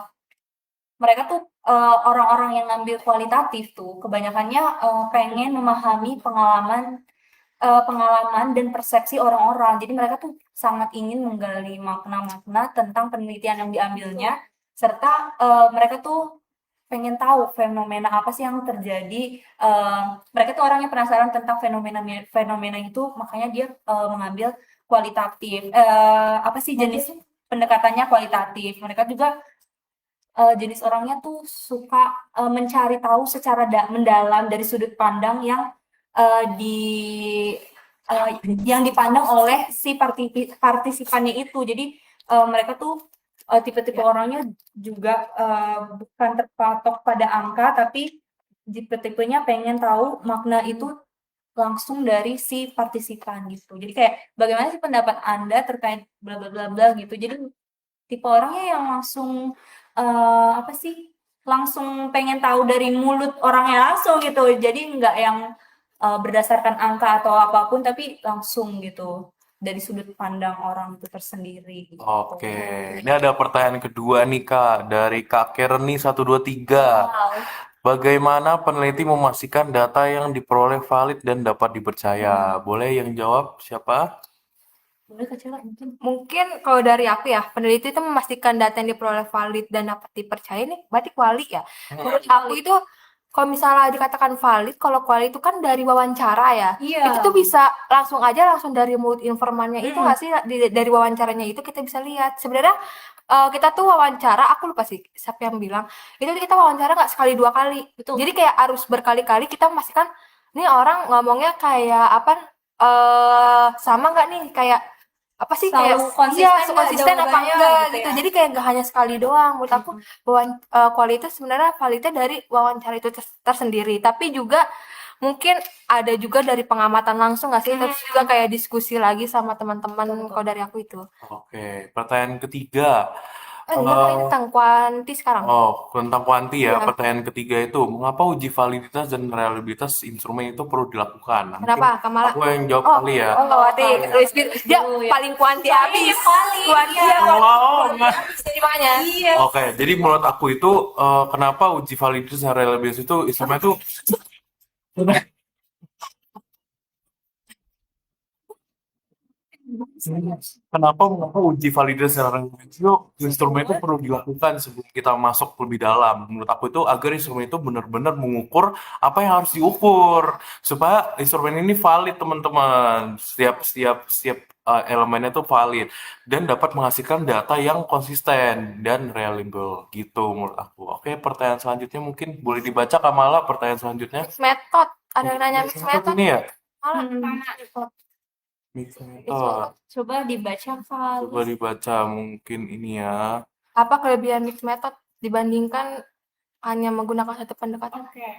mereka tuh orang-orang yang ngambil kualitatif tuh kebanyakannya pengen memahami pengalaman dan persepsi orang-orang. Jadi mereka tuh sangat ingin menggali makna-makna tentang penelitian yang diambilnya, serta mereka tuh pengen tahu fenomena apa sih yang terjadi. Mereka tuh orangnya penasaran tentang fenomena itu, makanya dia mengambil kualitatif. Apa sih jenis pendekatannya kualitatif? Mereka juga jenis orangnya tuh suka mencari tahu secara mendalam dari sudut pandang yang eh, di yang dipandang oleh si partisipannya itu. Jadi mereka tuh tipe-tipe orangnya juga bukan terpatok pada angka, tapi tipe-tipenya pengen tahu makna itu langsung dari si partisipan gitu. Jadi kayak bagaimana sih pendapat Anda terkait bla bla bla bla gitu. Jadi tipe orangnya yang langsung apa sih? Langsung pengen tahu dari mulut orangnya langsung gitu. Jadi nggak yang berdasarkan angka atau apapun, tapi langsung gitu dari sudut pandang orang itu tersendiri gitu. Oke, ini ada pertanyaan kedua nih Kak dari Kak Kerni 123. Wow. Bagaimana peneliti memastikan data yang diperoleh valid dan dapat dipercaya? Boleh yang jawab siapa? Boleh kecil mungkin. Mungkin kalau dari aku ya, peneliti itu memastikan data yang diperoleh valid dan dapat dipercaya nih, berarti kuali ya. Menurut aku itu kalau misalnya dikatakan valid, kalau kuali itu kan dari wawancara ya. Iya. Itu tuh bisa langsung dari mulut informannya itu nggak sih dari wawancaranya itu kita bisa lihat. Sebenarnya kita tuh wawancara, aku lupa sih siapa yang bilang, itu kita wawancara nggak sekali dua kali. Betul. Jadi kayak harus berkali-kali kita memastikan nih orang ngomongnya kayak apa sama nggak nih kayak apa sih kayak Selalu konsisten iya nggak konsisten apa jawabannya enggak gitu gitu. ya. Jadi kayak nggak hanya sekali doang. Menurut aku kualitas sebenarnya validnya dari wawancara itu tersendiri. Tapi juga mungkin ada juga dari pengamatan langsung nggak sih? Terus juga kayak diskusi lagi sama teman-teman kalau dari aku itu. Oke, pertanyaan ketiga. Enggak, ini tentang kuanti sekarang. Tentang kuanti ya. Iya. Pertanyaan ketiga itu, mengapa uji validitas dan reliabilitas instrumen itu perlu dilakukan? Nah, mungkin Kenapa, Kamala? aku yang jawab kali ya. Berarti Luis dia paling kuanti habis. Kuanti ya. Oh, enggak. Jadi makanya. Oke, jadi menurut aku itu kenapa uji validitas dan reliabilitas itu instrumen itu Kenapa uji validasi dan reliabilitas itu instrumen itu perlu dilakukan sebelum kita masuk lebih dalam? Menurut aku itu agar instrumen itu benar-benar mengukur apa yang harus diukur supaya instrumen ini valid teman-teman. Setiap elemennya itu valid dan dapat menghasilkan data yang konsisten dan reliable gitu menurut aku. Oke, pertanyaan selanjutnya mungkin boleh dibaca Kamala pertanyaan selanjutnya. Mix method. Ada yang nanya mix method. Ini ya? Malah Mix method. Coba dibaca kali. Coba dibaca mungkin ini ya. apa kelebihan mix method dibandingkan hanya menggunakan satu pendekatan? Oke.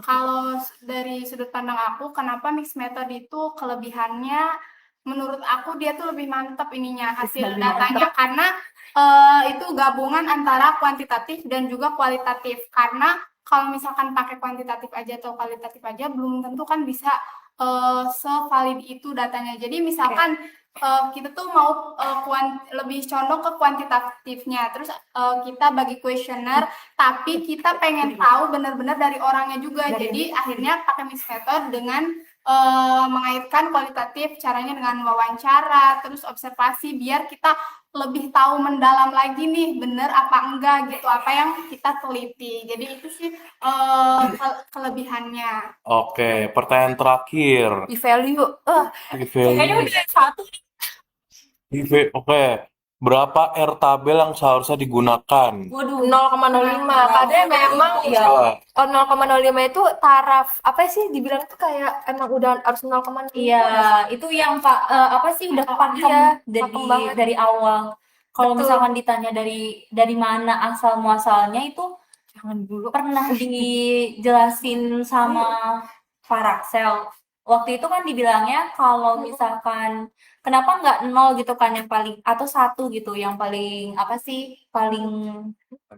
Kalau dari sudut pandang aku, kenapa mixed method itu kelebihannya menurut aku dia tuh lebih mantap ininya hasil Lebih datanya karena itu gabungan antara kuantitatif dan juga kualitatif. Karena kalau misalkan pakai kuantitatif aja atau kualitatif aja belum tentu kan bisa sevalid itu datanya. Jadi misalkan kita tuh mau lebih condong ke kuantitatifnya, terus kita bagi kuesioner, tapi kita pengen tahu benar-benar dari orangnya juga. Jadi akhirnya pakai mixed method dengan mengaitkan kualitatif, caranya dengan wawancara, terus observasi, biar kita lebih tahu mendalam lagi nih bener apa enggak gitu apa yang kita teliti. Jadi itu sih kelebihannya. Oke, pertanyaan terakhir. Di value Kayaknya Value. udah satu. Oke, berapa R tabel yang seharusnya digunakan? Waduh. 0,05 kadang memang ya Bisa. 0,05 itu taraf apa sih dibilang tuh kayak emang udah harus 0,05. Iya, itu yang apa sih udah pakem Iya, pakem banget. dari awal. Kalau Betul. misalkan ditanya dari mana asal muasalnya itu Jangan dulu. pernah dijelasin sama Paraxel. Waktu itu kan dibilangnya kalau misalkan kenapa nggak 0 gitu kan yang paling atau 1 gitu yang paling apa sih paling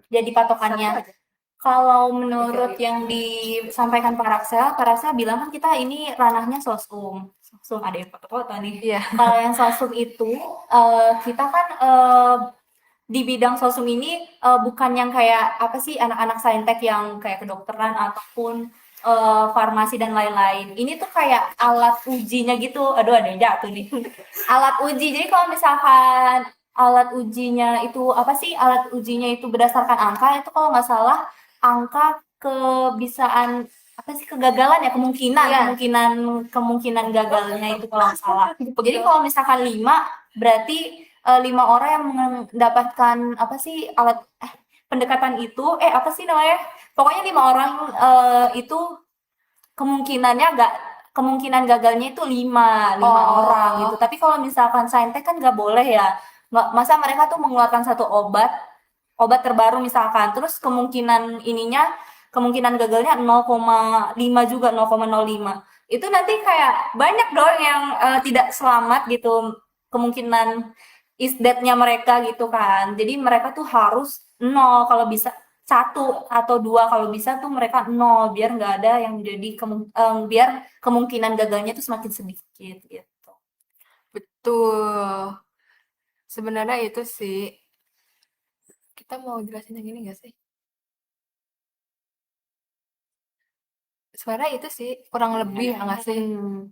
jadi patokannya. Kalau menurut yang disampaikan Paraxel bilang kan kita ini ranahnya sosum. Sosum ada yang foto-foto nih. Iya. Kalau yang sosum itu kita kan di bidang sosum ini bukan yang kayak apa sih anak-anak saintek yang kayak kedokteran ataupun farmasi dan lain-lain. Ini tuh kayak alat ujinya gitu. Aduh ada yang jatuh nih. Alat uji. Jadi kalau misalkan alat ujinya itu apa sih? Alat ujinya itu berdasarkan angka itu kalau nggak salah angka kebisaan apa sih kegagalan ya kemungkinan Iya. kemungkinan gagalnya itu kalau nggak salah. Jadi kalau misalkan 5 berarti 5 orang yang mendapatkan apa sih alat pendekatan itu apa sih namanya? Pokoknya 5 orang itu kemungkinan gagalnya itu 5 orang gitu. Tapi kalau misalkan saintek kan nggak boleh ya. Masa mereka tuh mengeluarkan satu obat terbaru misalkan, terus kemungkinan gagalnya 0,5 juga 0,05. Itu nanti kayak banyak dong yang tidak selamat gitu kemungkinan is dead-nya mereka gitu kan. Jadi mereka tuh harus 0 kalau bisa 1 atau 2 kalau bisa tuh mereka 0 biar nggak ada yang jadi biar kemungkinan gagalnya tuh semakin sedikit gitu. Betul. Sebenarnya itu sih. Kita mau jelasin yang ini nggak sih? Sebenarnya itu sih kurang lebih ya nggak sih?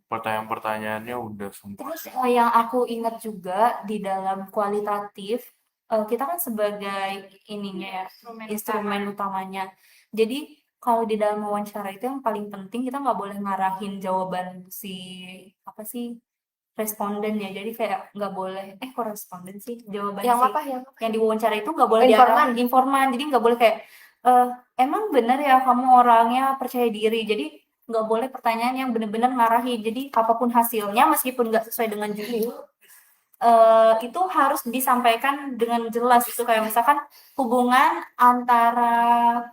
Pertanyaan-pertanyaannya udah semua. Terus yang aku ingat juga di dalam kualitatif kita kan sebagai ininya ya instrumen utamanya. Jadi kalau di dalam wawancara itu yang paling penting kita nggak boleh ngarahin jawaban si apa sih responden ya. Jadi kayak nggak boleh kok responden sih jawaban Yang si apa? yang diwawancara itu nggak boleh Informan. diarahin informan. Jadi nggak boleh kayak emang bener ya kamu orangnya percaya diri. Jadi nggak boleh pertanyaan yang benar-benar ngarahin. Jadi apapun hasilnya meskipun nggak sesuai dengan judul itu harus disampaikan dengan jelas gitu kayak misalkan hubungan antara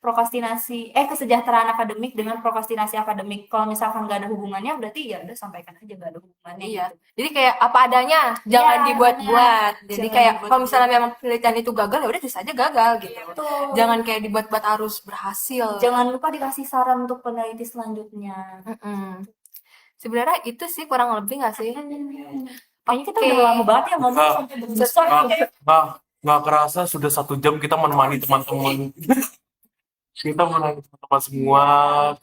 kesejahteraan akademik dengan prokrastinasi akademik. Kalau misalkan nggak ada hubungannya berarti ya udah sampaikan aja nggak ada hubungannya Iya. gitu. Jadi kayak apa adanya, jangan Iya, dibuat-buat. Jadi Jangan kayak dibuat-buat. kalau misalnya memang penelitian itu gagal ya udah bisa aja gagal gitu. Betul. Jangan kayak dibuat-buat harus berhasil. Jangan lupa dikasih saran untuk peneliti selanjutnya. Mm-mm. Sebenarnya itu sih kurang lebih nggak sih? Kayaknya kita Oke. udah lama banget ya ngomong Nggak, sampai besar. nggak kerasa sudah 1 jam kita menemani teman-teman. Kita menemani teman-teman semua.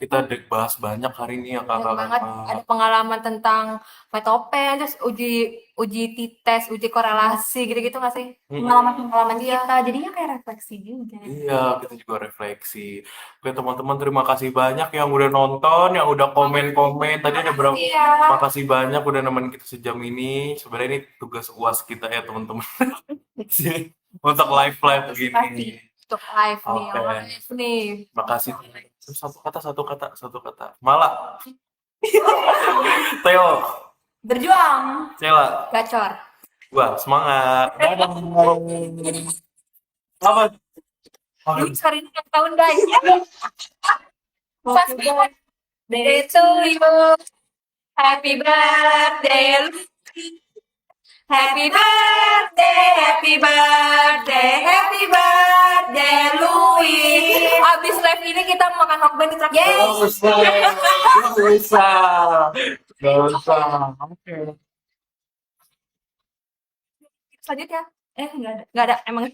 Kita bahas banyak hari ini ya Banyak banget kakak-kakak. ada pengalaman tentang metopen, terus uji tes, uji korelasi gitu-gitu nggak sih? Pengalaman-pengalaman Iya. kita jadinya kayak refleksi juga. Iya, kita juga refleksi. Oke, teman-teman, terima kasih banyak yang udah nonton, yang udah komen-komen. Tadi ada berapa? Iya. Makasih banyak udah nemenin kita sejam ini. Sebenarnya ini tugas UAS kita ya, teman-teman. Untuk live-live begini. Untuk live nih, Oke. live nih. Makasih. Satu kata. Mala. Theo, Berjuang. Cela, Gacor. gua semangat. Dadah. Apa? Ini hari ini ulang tahun guys. Pas Day to you. Happy birthday. Happy birthday, happy birthday, happy birthday, Louis. Abis live ini kita makan hokben di traktir. Gak usah. Oke. Selanjutnya. enggak ada. Nggak ada, emang.